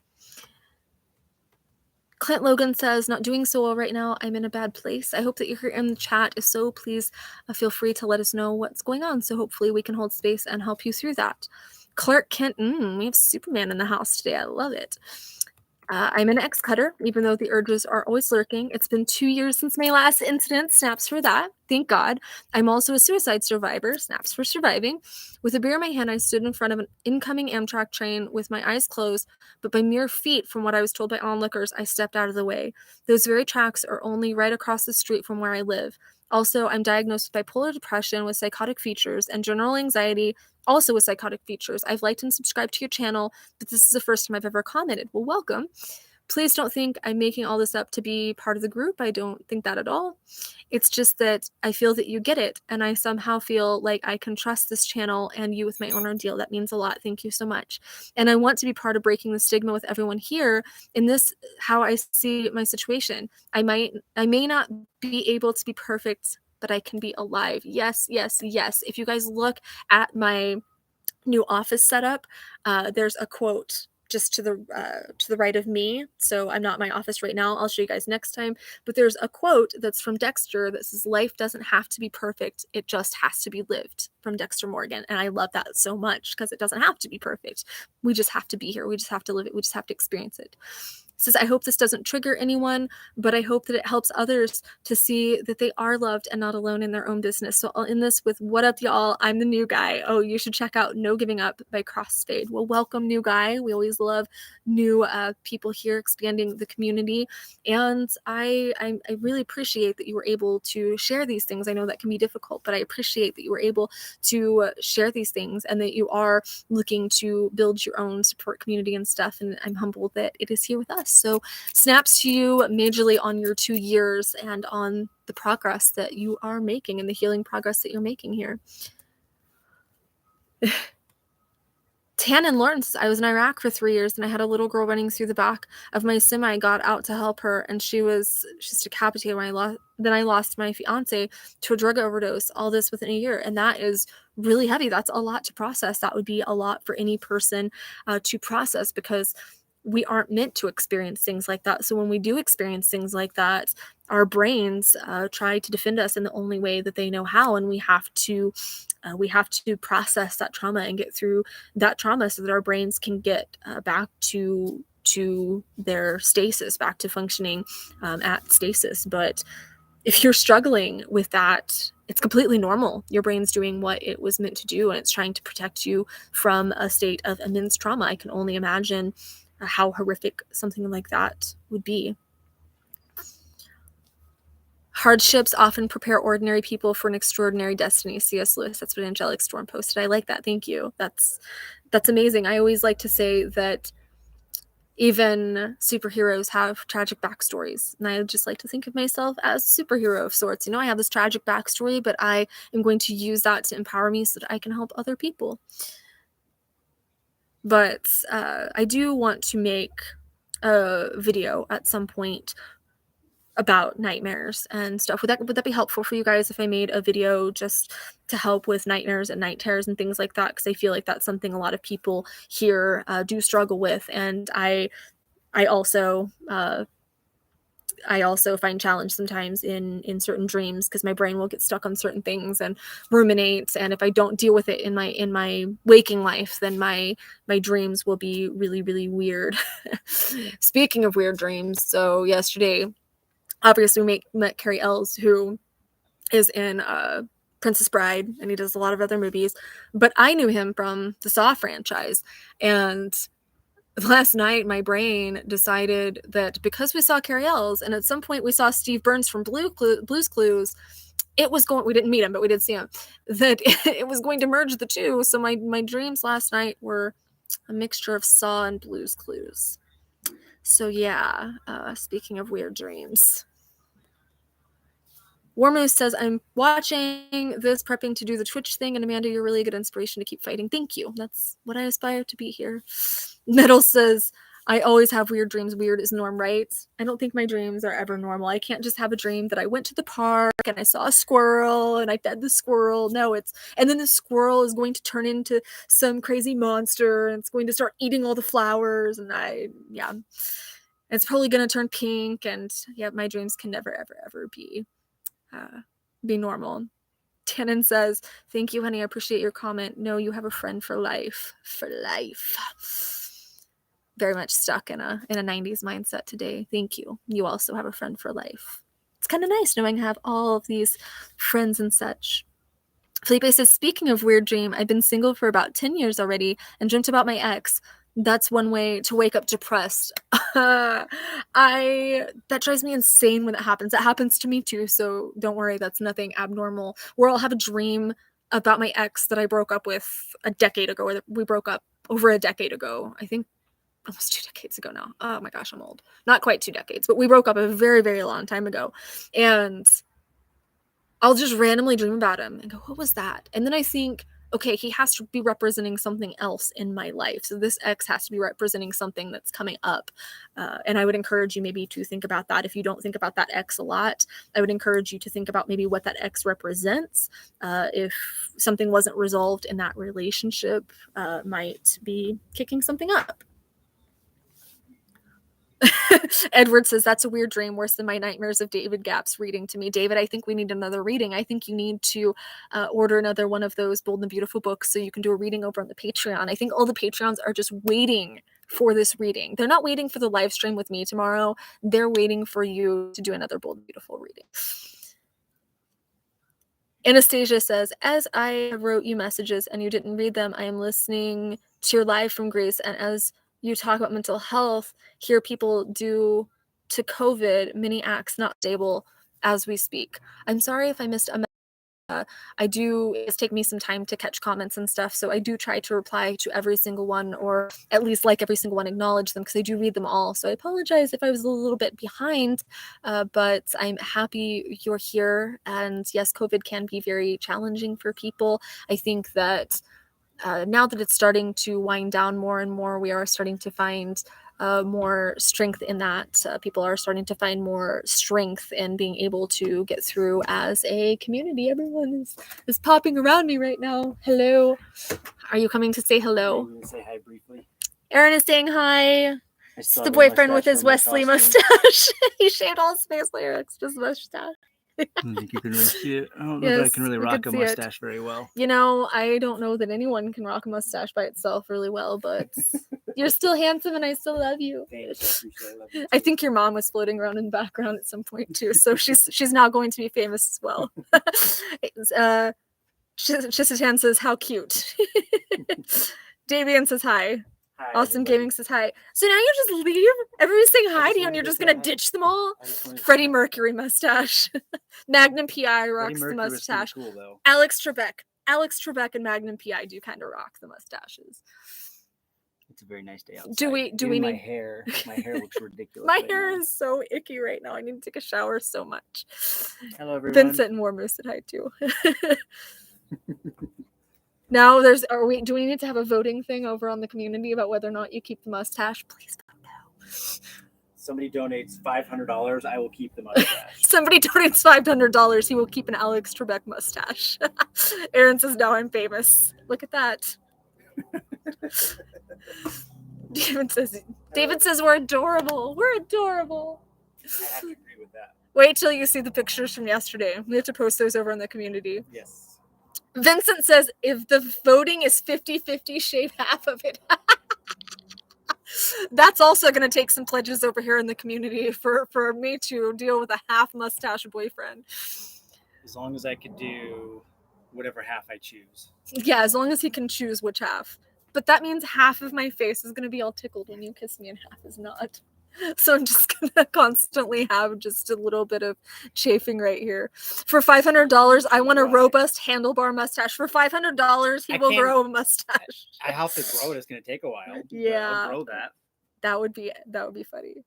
Clint Logan says, not doing so well right now. I'm in a bad place. I hope that you're here in the chat. If so, please feel free to let us know what's going on. So hopefully we can hold space and help you through that. Clark Kent, we have Superman in the house today. I love it. I'm an ex-cutter, even though the urges are always lurking. It's been 2 years since my last incident. Snaps for that. Thank God. I'm also a suicide survivor. Snaps for surviving. With a beer in my hand, I stood in front of an incoming Amtrak train with my eyes closed, but by mere feet from what I was told by onlookers, I stepped out of the way. Those very tracks are only right across the street from where I live. Also, I'm diagnosed with bipolar depression with psychotic features and general anxiety, also with psychotic features. I've liked and subscribed to your channel, but this is the first time I've ever commented. Well, welcome. Please don't think I'm making all this up to be part of the group. I don't think that at all. It's just that I feel that you get it, and I somehow feel like I can trust this channel and you with my own ordeal. That means a lot. Thank you so much. And I want to be part of breaking the stigma with everyone here in this, how I see my situation. I may not be able to be perfect, but I can be alive. Yes, yes, yes. If you guys look at my new office setup, there's a quote just to the right of me. So I'm not in my office right now. I'll show you guys next time. But there's a quote that's from Dexter that says, "Life doesn't have to be perfect. It just has to be lived," from Dexter Morgan. And I love that so much because it doesn't have to be perfect. We just have to be here. We just have to live it. We just have to experience it. It says, I hope this doesn't trigger anyone, but I hope that it helps others to see that they are loved and not alone in their own business. So I'll end this with, what up, y'all? I'm the new guy. Oh, you should check out No Giving Up by Crossfade. Well, welcome, new guy. We always love new people here expanding the community. And I really appreciate that you were able to share these things. I know that can be difficult, but I appreciate that you were able to share these things and that you are looking to build your own support community and stuff. And I'm humbled that it is here with us. So snaps to you majorly on your 2 years and on the progress that you are making and the healing progress that you're making here. Tannen Lawrence, I was in Iraq for 3 years and I had a little girl running through the back of my semi. I got out to help her and she's decapitated when I lost my fiance to a drug overdose, all this within a year. And that is really heavy. That's a lot to process. That would be a lot for any person to process, because we aren't meant to experience things like that. So when we do experience things like that, our brains try to defend us in the only way that they know how, and we have to process that trauma and get through that trauma so that our brains can get back to their stasis, back to functioning at stasis. But if you're struggling with that, it's completely normal. Your brain's doing what it was meant to do, and it's trying to protect you from a state of immense trauma. I can only imagine how horrific something like that would be. Hardships often prepare ordinary people for an extraordinary destiny. C.S. Lewis. That's what Angelic Storm posted. I like that. Thank you. That's amazing. I always like to say that even superheroes have tragic backstories, and I just like to think of myself as a superhero of sorts. I have this tragic backstory, but I am going to use that to empower me so that I can help other people. But I do want to make a video at some point about nightmares and stuff. Would that be helpful for you guys if I made a video just to help with nightmares and night terrors and things like that? Because I feel like that's something a lot of people here do struggle with, and I also find challenge sometimes in certain dreams, because my brain will get stuck on certain things and ruminate, and if I don't deal with it in my waking life, then my dreams will be really, really weird. Speaking of weird dreams, so yesterday, obviously, we met Carrie Ells, who is in Princess Bride, and he does a lot of other movies, but I knew him from the Saw franchise. And last night, my brain decided that because we saw Carrie Ells, and at some point we saw Steve Burns from Blue's Clues, we didn't meet him, but we did see him, that it was going to merge the two. So my dreams last night were a mixture of Saw and Blue's Clues. So yeah, speaking of weird dreams. Warmoose says, I'm watching this, prepping to do the Twitch thing, and Amanda, you're really good inspiration to keep fighting. Thank you. That's what I aspire to be here. Metal says, I always have weird dreams. Weird is norm, right? I don't think my dreams are ever normal. I can't just have a dream that I went to the park and I saw a squirrel and I fed the squirrel. No, and then the squirrel is going to turn into some crazy monster and it's going to start eating all the flowers, and it's probably going to turn pink, and yeah, my dreams can never, ever, ever be normal. Tannen says, thank you, honey. I appreciate your comment. No, you have a friend for life. For life. Very much stuck in a 90s mindset today. Thank you. You also have a friend for life. It's kind of nice knowing I have all of these friends and such. Felipe says, speaking of weird dream, I've been single for about 10 years already and dreamt about my ex. That's one way to wake up depressed. That drives me insane when it happens. It happens to me too, so don't worry, that's nothing abnormal. Where I'll have a dream about my ex that I broke up with a decade ago, or that we broke up over a decade ago. I think almost 2 decades ago now. Oh my gosh, I'm old. Not quite 2 decades, but we broke up a very, very long time ago. And I'll just randomly dream about him and go, what was that? And then I think, okay, he has to be representing something else in my life. So this ex has to be representing something that's coming up. And I would encourage you maybe to think about that. If you don't think about that ex a lot, I would encourage you to think about maybe what that ex represents. If something wasn't resolved in that relationship, might be kicking something up. Edward says, that's a weird dream, worse than my nightmares of David Gaps reading to me. David, I think we need another reading. I think you need to order another one of those Bold and Beautiful books so you can do a reading over on the Patreon. I think all the Patreons are just waiting for this reading. They're not waiting for the live stream with me tomorrow. They're waiting for you to do another Bold and Beautiful reading. Anastasia says, as I wrote you messages and you didn't read them, I am listening to your live from Greece, and as you talk about mental health, hear people do to COVID many acts not stable as we speak. I'm sorry if I missed a it's taken me some time to catch comments and stuff, so I do try to reply to every single one, or at least like every single one, acknowledge them, because I do read them all. So I apologize if I was a little bit behind, but I'm happy you're here. And yes, COVID can be very challenging for people. I think that now that it's starting to wind down more and more, we are starting to find more strength in that. People are starting to find more strength in being able to get through as a community. Everyone is popping around me right now. Hello. Are you coming to say hello? I'm going to say hi briefly. Erin is saying hi. It's the boyfriend with his Wesley mustache. He shaved all his facial hair, it's just mustache. I think you can really see it. I don't know that I can really rock a mustache very well. You know, I don't know that anyone can rock a mustache by itself really well, but you're still handsome and I still love you. I think your mom was floating around in the background at some point too, so she's now going to be famous as well. Chisatan says, how cute. Davian says hi. Awesome Gaming says hi. So now you just leave? Everybody's saying hi to you and you're just going to ditch them all? Freddie Mercury mustache. Magnum P.I. rocks the mustache. Cool, Alex Trebek and Magnum P.I. do kind of rock the mustaches. It's a very nice day outside. Do we need... My hair looks ridiculous. My hair is so icky right now. I need to take a shower so much. Hello, everyone. Vincent and Warmoose said hi too. Now do we need to have a voting thing over on the community about whether or not you keep the mustache? Please vote no. Somebody donates $500, I will keep the mustache. Somebody donates $500, he will keep an Alex Trebek mustache. Aaron says, now I'm famous. Look at that. David says we're adorable. We're adorable. I have to agree with that. Wait till you see the pictures from yesterday. We have to post those over in the community. Yes. Vincent says, if the voting is 50-50, shave half of it. That's also going to take some pledges over here in the community for me to deal with a half mustache boyfriend. As long as I could do whatever half I choose. Yeah, as long as he can choose which half. But that means half of my face is going to be all tickled when you kiss me and half is not. So I'm just going to constantly have just a little bit of chafing right here. For $500, I want a robust handlebar mustache. For $500, he will grow a mustache. I have to grow it. It's going to take a while. Yeah. I'll grow that. That would be funny.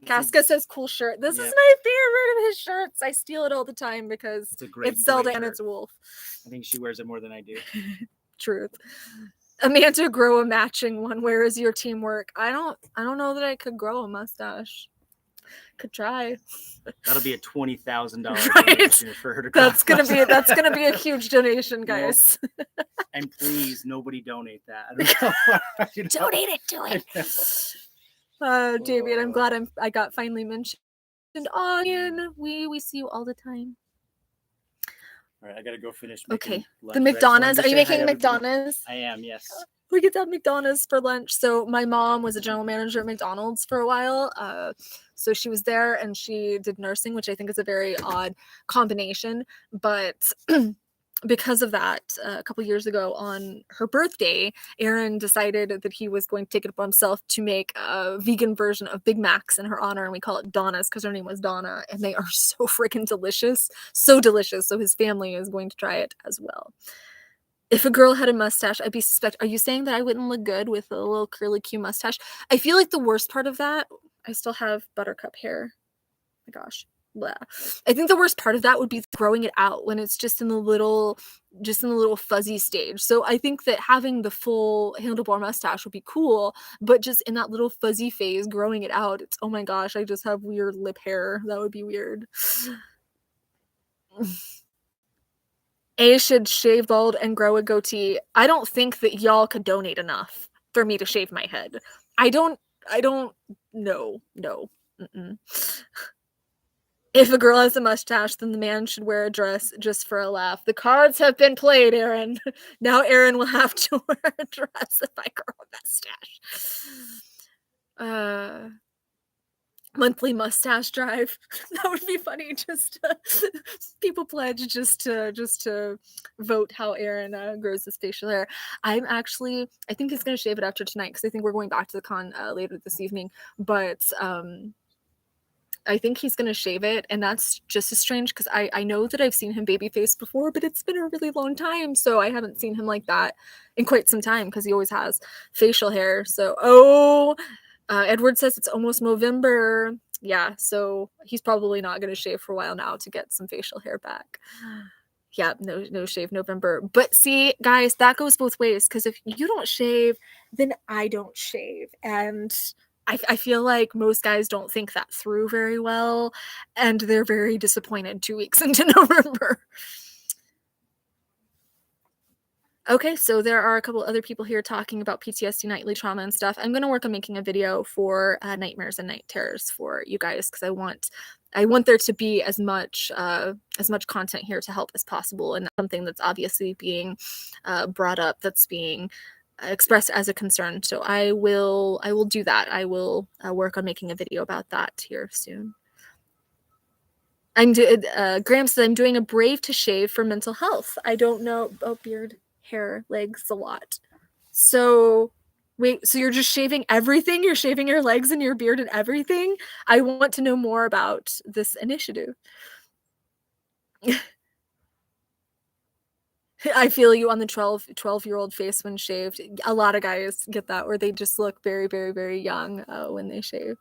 Casca says cool shirt. This is my favorite of his shirts. I steal it all the time because it's Zelda and it's Wolf. I think she wears it more than I do. Truth. Amanda, grow a matching one. Where is your teamwork? I don't know that I could grow a mustache. Could try. That'll be a $20,000 donation for her to grow. That's gonna be a huge donation, guys. Nope. And please, nobody donate that. I don't know. Donate it to it. David, I'm glad I got finally mentioned on. We see you all the time. All right, I gotta go finish making lunch. The McDonald's. Are you making McDonald's? I am, yes. We get to have McDonald's for lunch. So my mom was a general manager at McDonald's for a while. So she was there and she did nursing, which I think is a very odd combination. But because of that, a couple years ago on her birthday, Aaron decided that he was going to take it upon himself to make a vegan version of Big Macs in her honor. And we call it Donna's because her name was Donna. And they are so freaking delicious. So delicious. So his family is going to try it as well. If a girl had a mustache, I'd be suspect. Are you saying that I wouldn't look good with a little curly Q mustache? I feel like the worst part of that, I still have buttercup hair. Oh my gosh. Blah. I think the worst part of that would be growing it out when it's just in the little fuzzy stage. So I think that having the full handlebar mustache would be cool, but just in that little fuzzy phase, growing it out, it's, oh my gosh, I just have weird lip hair. That would be weird. A should shave bald and grow a goatee. I don't think that y'all could donate enough for me to shave my head. I don't know. No. Mm-mm. If a girl has a mustache, then the man should wear a dress just for a laugh. The cards have been played, Aaron. Now Aaron will have to wear a dress if I grow a mustache. Monthly mustache drive. That would be funny. Just people pledge just to vote how Aaron grows his facial hair. I think he's gonna shave it after tonight because I think we're going back to the con later this evening. But I think he's gonna shave it, and that's just as strange because I know that I've seen him babyface before, but it's been a really long time, so I haven't seen him like that in quite some time because he always has facial hair. So Edward says it's almost November. Yeah, so he's probably not going to shave for a while now to get some facial hair back. Yeah, no shave November. But see, guys, that goes both ways because if you don't shave, then I don't shave. And I feel like most guys don't think that through very well, and they're very disappointed 2 weeks into November. Okay, so there are a couple other people here talking about PTSD, nightly trauma, and stuff. I'm gonna work on making a video for nightmares and night terrors for you guys because I want there to be as much content here to help as possible, and something that's obviously being brought up, that's being expressed as a concern. So I will do that. I will work on making a video about that here soon. Graham said I'm doing a brave to shave for mental health. I don't know. Oh, beard, hair, legs, a lot. So wait, so you're just shaving everything? You're shaving your legs and your beard and everything? I want to know more about this initiative. I feel you on the 12-year-old face when shaved. A lot of guys get that, where they just look very, very, very young when they shave.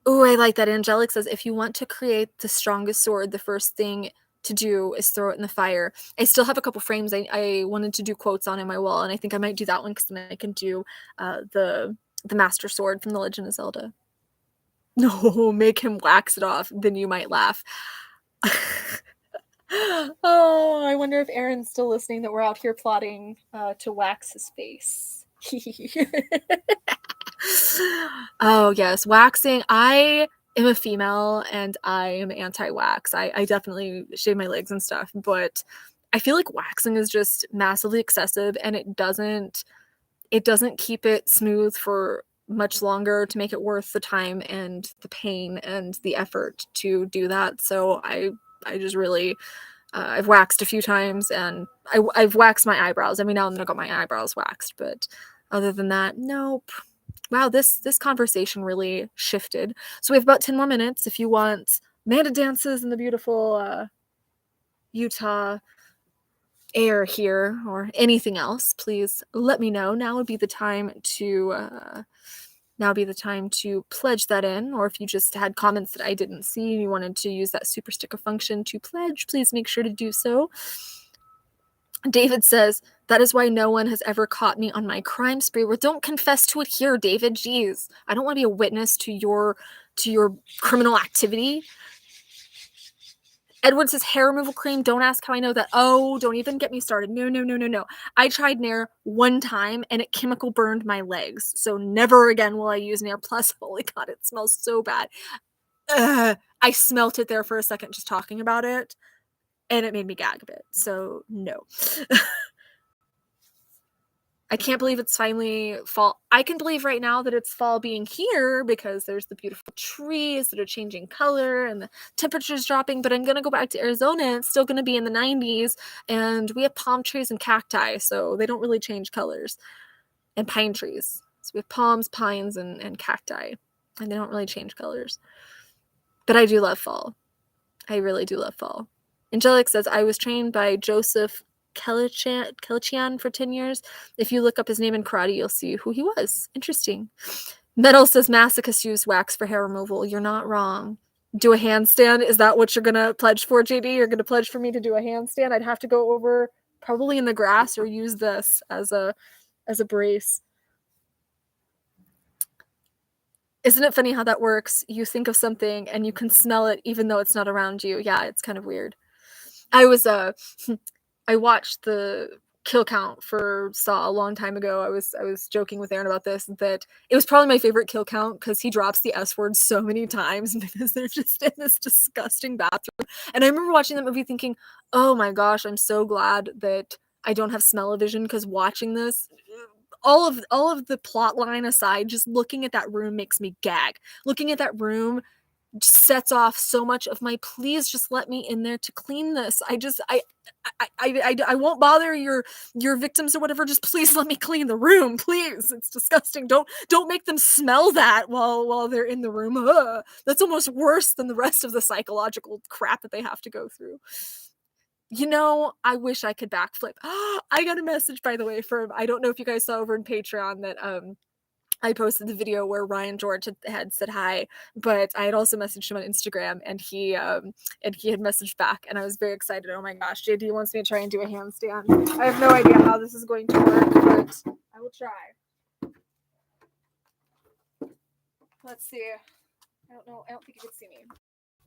Oh, I like that. Angelic says, if you want to create the strongest sword, the first thing to do is throw it in the fire. I still have a couple frames I wanted to do quotes on in my wall, and I think I might do that one because then I can do the Master Sword from The Legend of Zelda. No, make him wax it off, then you might laugh. Oh, I wonder if Aaron's still listening, that we're out here plotting to wax his face. Oh, yes, waxing. I am a female and I am anti-wax. I definitely shave my legs and stuff, but I feel like waxing is just massively excessive, and it doesn't keep it smooth for much longer to make it worth the time and the pain and the effort to do that. So I just really I've waxed a few times, and I've waxed my eyebrows. Every now and then I got my eyebrows waxed, but other than that, nope. Wow, this conversation really shifted. So we have about 10 more minutes. If you want Amanda dances in the beautiful Utah air here, or anything else, please let me know. Now would be the time to pledge that in, or if you just had comments that I didn't see and you wanted to use that super sticker function to pledge, please make sure to do so. David says, that is why no one has ever caught me on my crime spree. Well, don't confess to it here, David. Jeez. I don't want to be a witness to your criminal activity. Edward says, hair removal cream. Don't ask how I know that. Oh, don't even get me started. No. I tried Nair one time and it chemical burned my legs. So never again will I use Nair. Plus, holy God, it smells so bad. I smelt it there for a second just talking about it, and it made me gag a bit. So no. I can't believe it's finally fall. I can believe right now that it's fall being here because there's the beautiful trees that are changing color and the temperature's dropping, but I'm going to go back to Arizona and it's still going to be in the 90s, and we have palm trees and cacti, so they don't really change colors, and pine trees. So we have palms, pines, and cacti, and they don't really change colors. But I do love fall. I really do love fall. Angelic says, I was trained by Joseph Kelichian for 10 years. If you look up his name in karate, you'll see who he was. Interesting. Metal says, masochists use wax for hair removal. You're not wrong. Do a handstand? Is that what you're going to pledge for, JD? You're going to pledge for me to do a handstand? I'd have to go over probably in the grass or use this as a brace. Isn't it funny how that works? You think of something and you can smell it even though it's not around you. Yeah, it's kind of weird. I watched the kill count for Saw a long time ago. I was joking with Aaron about this, that it was probably my favorite kill count because he drops the S word so many times because they're just in this disgusting bathroom. And I remember watching that movie thinking, oh my gosh, I'm so glad that I don't have smell-o-vision, because watching this, all of the plot line aside, just looking at that room makes me gag. Looking at that room sets off so much of my, please just let me in there to clean this. I won't bother your victims or whatever. Just please let me clean the room, please. It's disgusting. Don't make them smell that while they're in the room. Ugh. That's almost worse than the rest of the psychological crap that they have to go through. You know, I wish I could backflip. I got a message, by the way, from, I don't know if you guys saw over in Patreon, that I posted the video where Ryan George had said hi, but I had also messaged him on Instagram, and he had messaged back, and I was very excited. Oh my gosh, JD wants me to try and do a handstand. I have no idea how this is going to work, but I will try. Let's see. I don't know. I don't think you can see me.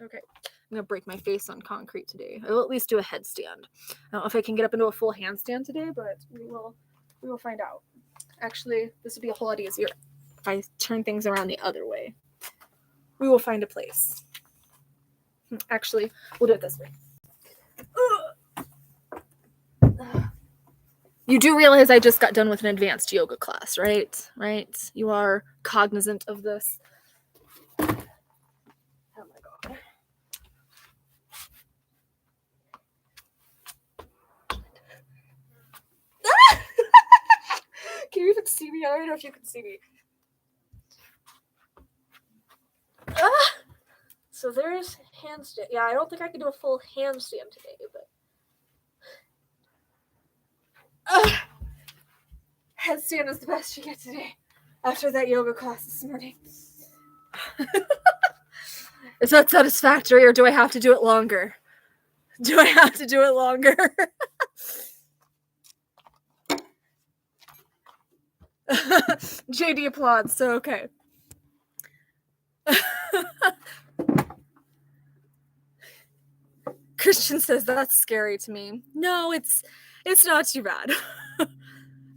Okay, I'm gonna break my face on concrete today. I will at least do a headstand. I don't know if I can get up into a full handstand today, but we will find out. Actually, this would be a whole lot easier if I turn things around the other way. We will find a place. Actually, we'll do it this way. You do realize I just got done with an advanced yoga class, right? Right? You are cognizant of this. Oh my god. Can you even see me? I don't know if you can see me. So there's handstand. Yeah, I don't think I can do a full handstand today, but headstand is the best you get today after that yoga class this morning. Is that satisfactory, or do I have to do it longer? Do I have to do it longer? JD applauds, so okay. Christian says that's scary to me. No, it's not too bad.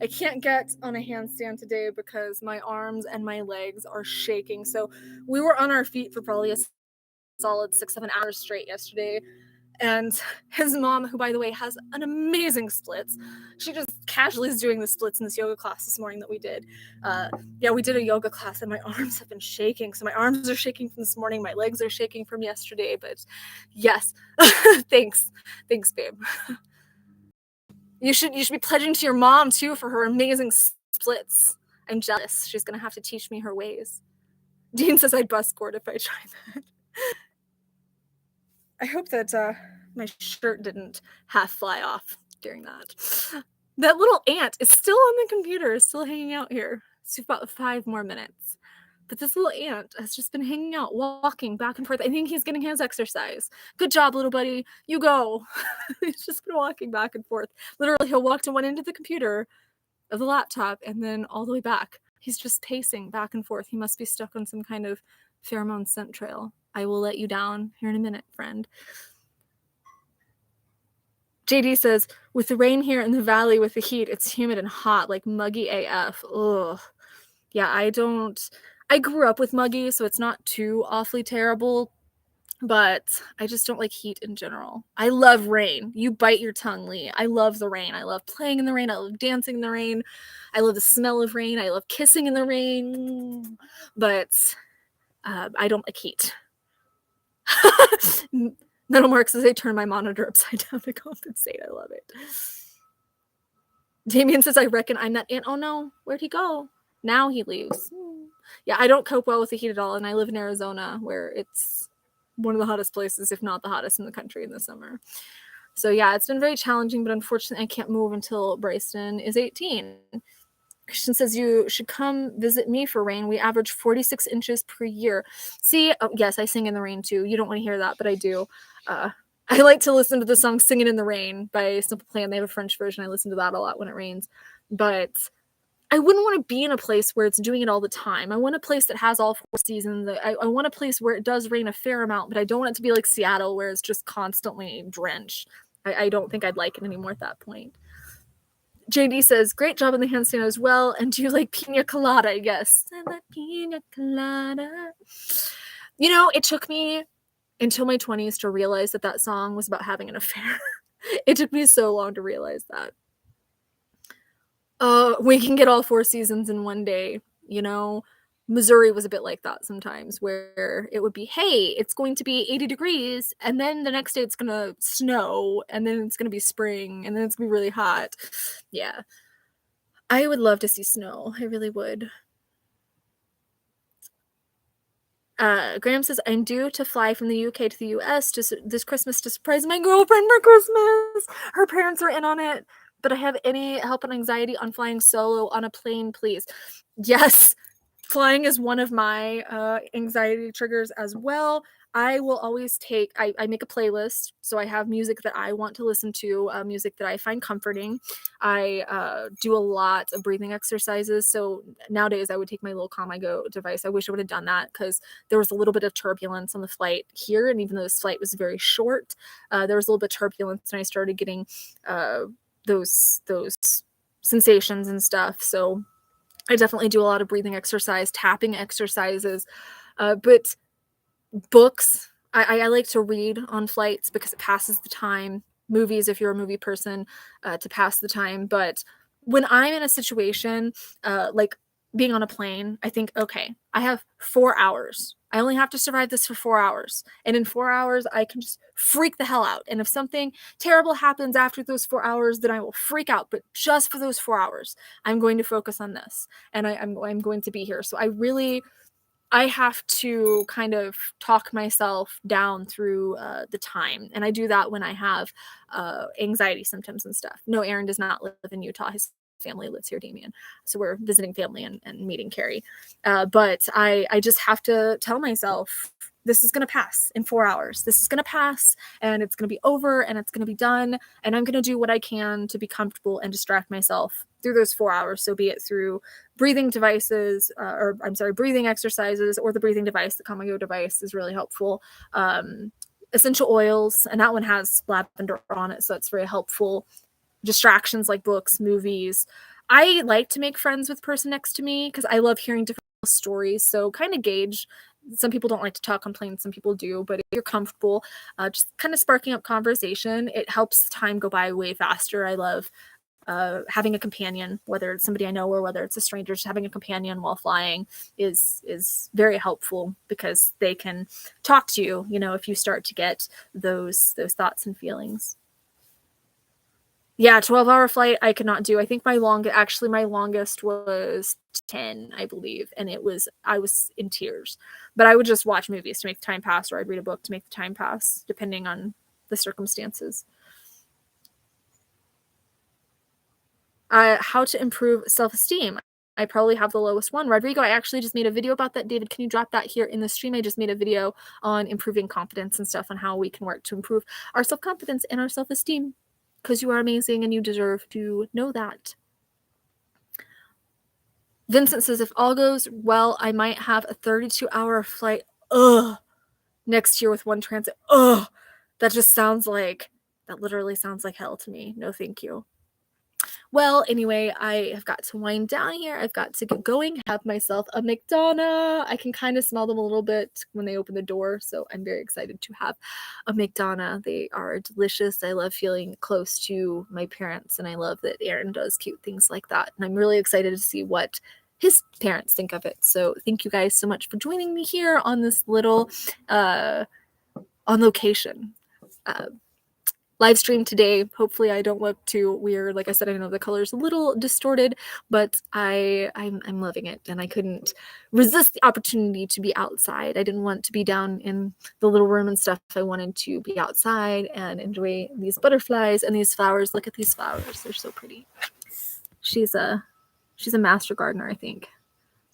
I can't get on a handstand today because my arms and my legs are shaking. So we were on our feet for probably a solid 6-7 hours straight yesterday. And his mom, who by the way has an amazing splits, she just casually is doing the splits in this yoga class this morning that we did. Yeah, we did a yoga class and my arms have been shaking. So my arms are shaking from this morning, my legs are shaking from yesterday. But yes, thanks, babe. You should be pledging to your mom too for her amazing splits. I'm jealous. She's gonna have to teach me her ways. Dean says I'd bust cord if I tried that. I hope that my shirt didn't half fly off during that. That little ant is still on the computer, still hanging out here. It's about 5 more minutes. But this little ant has just been hanging out, walking back and forth. I think he's getting his exercise. Good job, little buddy. You go. He's just been walking back and forth. Literally, he'll walk to one end of the computer, of the laptop, and then all the way back. He's just pacing back and forth. He must be stuck on some kind of pheromone scent trail. I will let you down here in a minute, friend. JD says, with the rain here in the valley with the heat, it's humid and hot, like muggy AF. Ugh. Yeah, I grew up with muggy, so it's not too awfully terrible, but I just don't like heat in general. I love rain. You bite your tongue, Lee. I love the rain. I love playing in the rain. I love dancing in the rain. I love the smell of rain. I love kissing in the rain, but I don't like heat. Metal Mark says I turn my monitor upside down to compensate. I love it. Damien says, I reckon I'm that ant. Oh no, where'd he go? Now he leaves. Yeah, I don't cope well with the heat at all, and I live in Arizona, where it's one of the hottest places, if not the hottest in the country in the summer. So yeah, it's been very challenging, but unfortunately I can't move until Bryson is 18. Christian says you should come visit me for rain. We average 46 inches per year. See, oh, yes, I sing in the rain too. You don't want to hear that, but I do. I like to listen to the song Singing in the Rain by Simple Plan. They have a French version. I listen to that a lot when it rains. But I wouldn't want to be in a place where it's doing it all the time. I want a place that has all 4 seasons. I want a place where it does rain a fair amount, but I don't want it to be like Seattle where it's just constantly drenched. I don't think I'd like it anymore at that point. JD says, great job on the handstand as well. And do you like pina colada? Yes. I like pina colada. You know, it took me until my 20s to realize that song was about having an affair. It took me so long to realize that. We can get all 4 seasons in one day, you know. Missouri was a bit like that sometimes, where it would be, hey, it's going to be 80 degrees, and then the next day it's going to snow, and then it's going to be spring, and then it's going to be really hot. Yeah. I would love to see snow. I really would. Graham says, I'm due to fly from the UK to the US this Christmas to surprise my girlfriend for Christmas. Her parents are in on it, but I have any help and anxiety on flying solo on a plane, please. Yes, flying is one of my anxiety triggers as well. I will always I make a playlist. So I have music that I want to listen to, music that I find comforting. I do a lot of breathing exercises. So nowadays I would take my little Calm I Go device. I wish I would have done that because there was a little bit of turbulence on the flight here. And even though this flight was very short, there was a little bit of turbulence and I started getting uh, those sensations and stuff. So I definitely do a lot of breathing exercise, tapping exercises. But books, I like to read on flights because it passes the time. Movies, if you're a movie person, to pass the time. But when I'm in a situation like being on a plane, I think, okay, I have 4 hours. I only have to survive this for 4 hours. And in 4 hours, I can just freak the hell out. And if something terrible happens after those 4 hours, then I will freak out. But just for those 4 hours, I'm going to focus on this and I'm going to be here. So I have to kind of talk myself down through the time. And I do that when I have anxiety symptoms and stuff. No, Aaron does not live in Utah. His family lives here, Damien. So we're visiting family and meeting Carrie. But I just have to tell myself, this is going to pass in 4 hours. This is going to pass and it's going to be over and it's going to be done. And I'm going to do what I can to be comfortable and distract myself through those 4 hours. So be it through breathing devices, or I'm sorry, breathing exercises, or the breathing device, the Calm I Go device is really helpful. Essential oils, and that one has lavender on it, so that's very helpful. Distractions like books, movies. I like to make friends with the person next to me because I love hearing different stories. So kind of gauge. Some people don't like to talk on planes, some people do, but if you're comfortable, just kind of sparking up conversation, it helps time go by way faster. I love having a companion, whether it's somebody I know or whether it's a stranger. Just having a companion while flying is very helpful because they can talk to you, you know, if you start to get those thoughts and feelings. Yeah, 12-hour flight I could not do. I think my longest was 10, I believe, and I was in tears. But I would just watch movies to make the time pass, or I'd read a book to make the time pass, depending on the circumstances. How to improve self-esteem. I probably have the lowest one. Rodrigo, I actually just made a video about that. David, can you drop that here in the stream? I just made a video on improving confidence and stuff on how we can work to improve our self-confidence and our self-esteem because you are amazing and you deserve to know that. Vincent says, if all goes well, I might have a 32-hour flight. Ugh. Next year with one transit. Ugh. That literally sounds like hell to me. No, thank you. Well, anyway, I have got to wind down here. I've got to get going, have myself a McDonough. I can kind of smell them a little bit when they open the door, so I'm very excited to have a McDonough. They are delicious. I love feeling close to my parents, and I love that Aaron does cute things like that. And I'm really excited to see what his parents think of it. So thank you guys so much for joining me here on this little on location live stream today. Hopefully I don't look too weird. Like I said, I know the color's a little distorted, but I'm loving it, and I couldn't resist the opportunity to be outside. I didn't want to be down in the little room and stuff. I wanted to be outside and enjoy these butterflies and these flowers. Look at these flowers. They're so pretty. She's a master gardener, I think.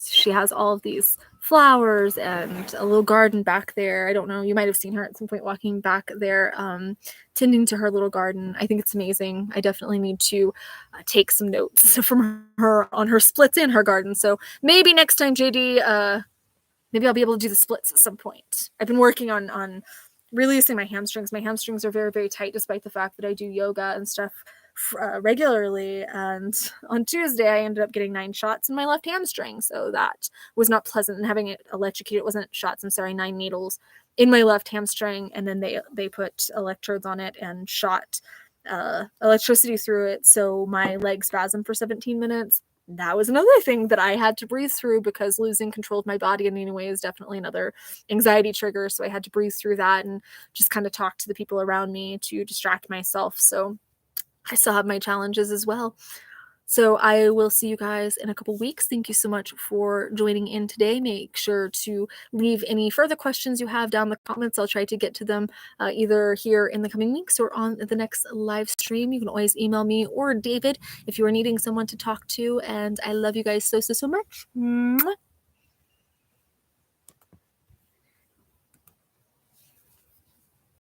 She has all of these flowers and a little garden back there. I don't know. You might have seen her at some point walking back there, tending to her little garden. I think it's amazing. I definitely need to take some notes from her on her splits in her garden. So maybe next time, JD, maybe I'll be able to do the splits at some point. I've been working on releasing my hamstrings. My hamstrings are very, very tight, despite the fact that I do yoga and stuff regularly. And on Tuesday, I ended up getting 9 shots in my left hamstring. So that was not pleasant. And having it electrocuted, it wasn't shots, I'm sorry, 9 needles in my left hamstring. And then they put electrodes on it and shot electricity through it. So my leg spasmed for 17 minutes. That was another thing that I had to breathe through because losing control of my body in any way is definitely another anxiety trigger. So I had to breathe through that and just kind of talk to the people around me to distract myself. So I still have my challenges as well. So I will see you guys in a couple weeks. Thank you so much for joining in today. Make sure to leave any further questions you have down in the comments. I'll try to get to them either here in the coming weeks or on the next live stream. You can always email me or David if you are needing someone to talk to. And I love you guys so, so, so much. Mwah.